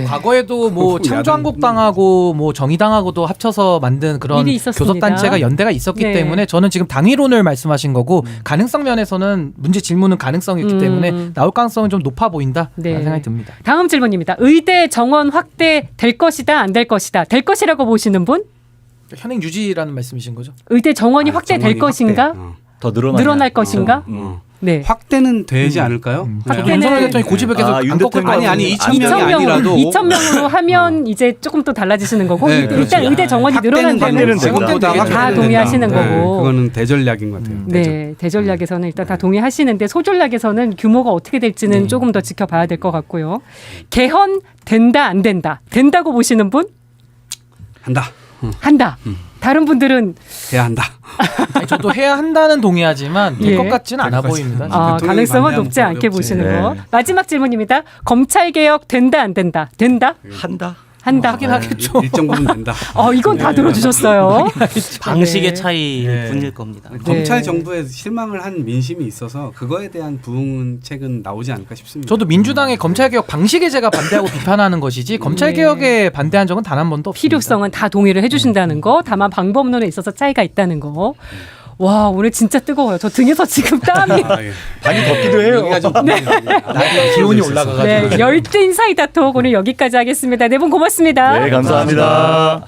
과거에도 뭐 창조한국당하고 뭐 정의당하고도 합쳐서 만든 그런 교섭단체가 연대가 있었기 때문에 저는 지금 당위론을 말씀하신 거고 가능성 면에서는 문제 질문은 가능성이기 때문에 나올 가능성은 좀 높아 보인다 라는 생각이 듭니다. 다음 질문입니다. 의대 정원 확대 될 것이다 안 될 것이다. 될 것이라고 보시는 분? 현행 유지라는 말씀이신 거죠? 의대 정원이 확대될 것인가? 더 늘어날 것인가? 네. 확대는 되지 않을까요? 윤석열 대통령이 고집을 계속 안 꺾을 거 아니 2,000명이 아니라도 2,000명으로 하면 이제 조금 또 달라지시는 거고 일단 의대 정원이 늘어난 데는 다 동의하시는 거고 그거는 대전략인 것 같아요. 네, 대전략에서는 일단 다 동의하시는데 소전략에서는 규모가 어떻게 될지는 조금 더 지켜봐야 될 것 같고요. 개헌 된다 안 된다? 된다고 보시는 분? 한다. 한다. 다른 분들은 해야 한다. 아니, 저도 해야 한다는 동의하지만 될 것 예. 같지는 않아 보입니다. 대통령이 가능성은 반대하면 높지 않게 어렵지. 보시는 네. 거. 마지막 질문입니다. 검찰 개혁 된다 안 된다? 된다? 한다. 한다. 하긴 하겠죠. 일정 부분 된다. 이건 다 들어주셨어요. 방식의 네. 차이뿐일 겁니다. 검찰 정부에 실망을 한 민심이 있어서 그거에 대한 부응책은 나오지 않을까 싶습니다. 저도 민주당의 검찰개혁 방식에 제가 반대하고 비판하는 것이지 검찰개혁에 반대한 적은 단 한 번도 없습니다. 필요성은 다 동의를 해주신다는 거. 다만 방법론에 있어서 차이가 있다는 거. 와 오늘 진짜 뜨거워요. 저 등에서 지금 땀이. 예. 많이 덥기도 해요. 여기가 좀 기온이 올라가가지고. 네, 열띤 사이다 톡 오늘 여기까지 하겠습니다. 네 분 고맙습니다. 네, 감사합니다.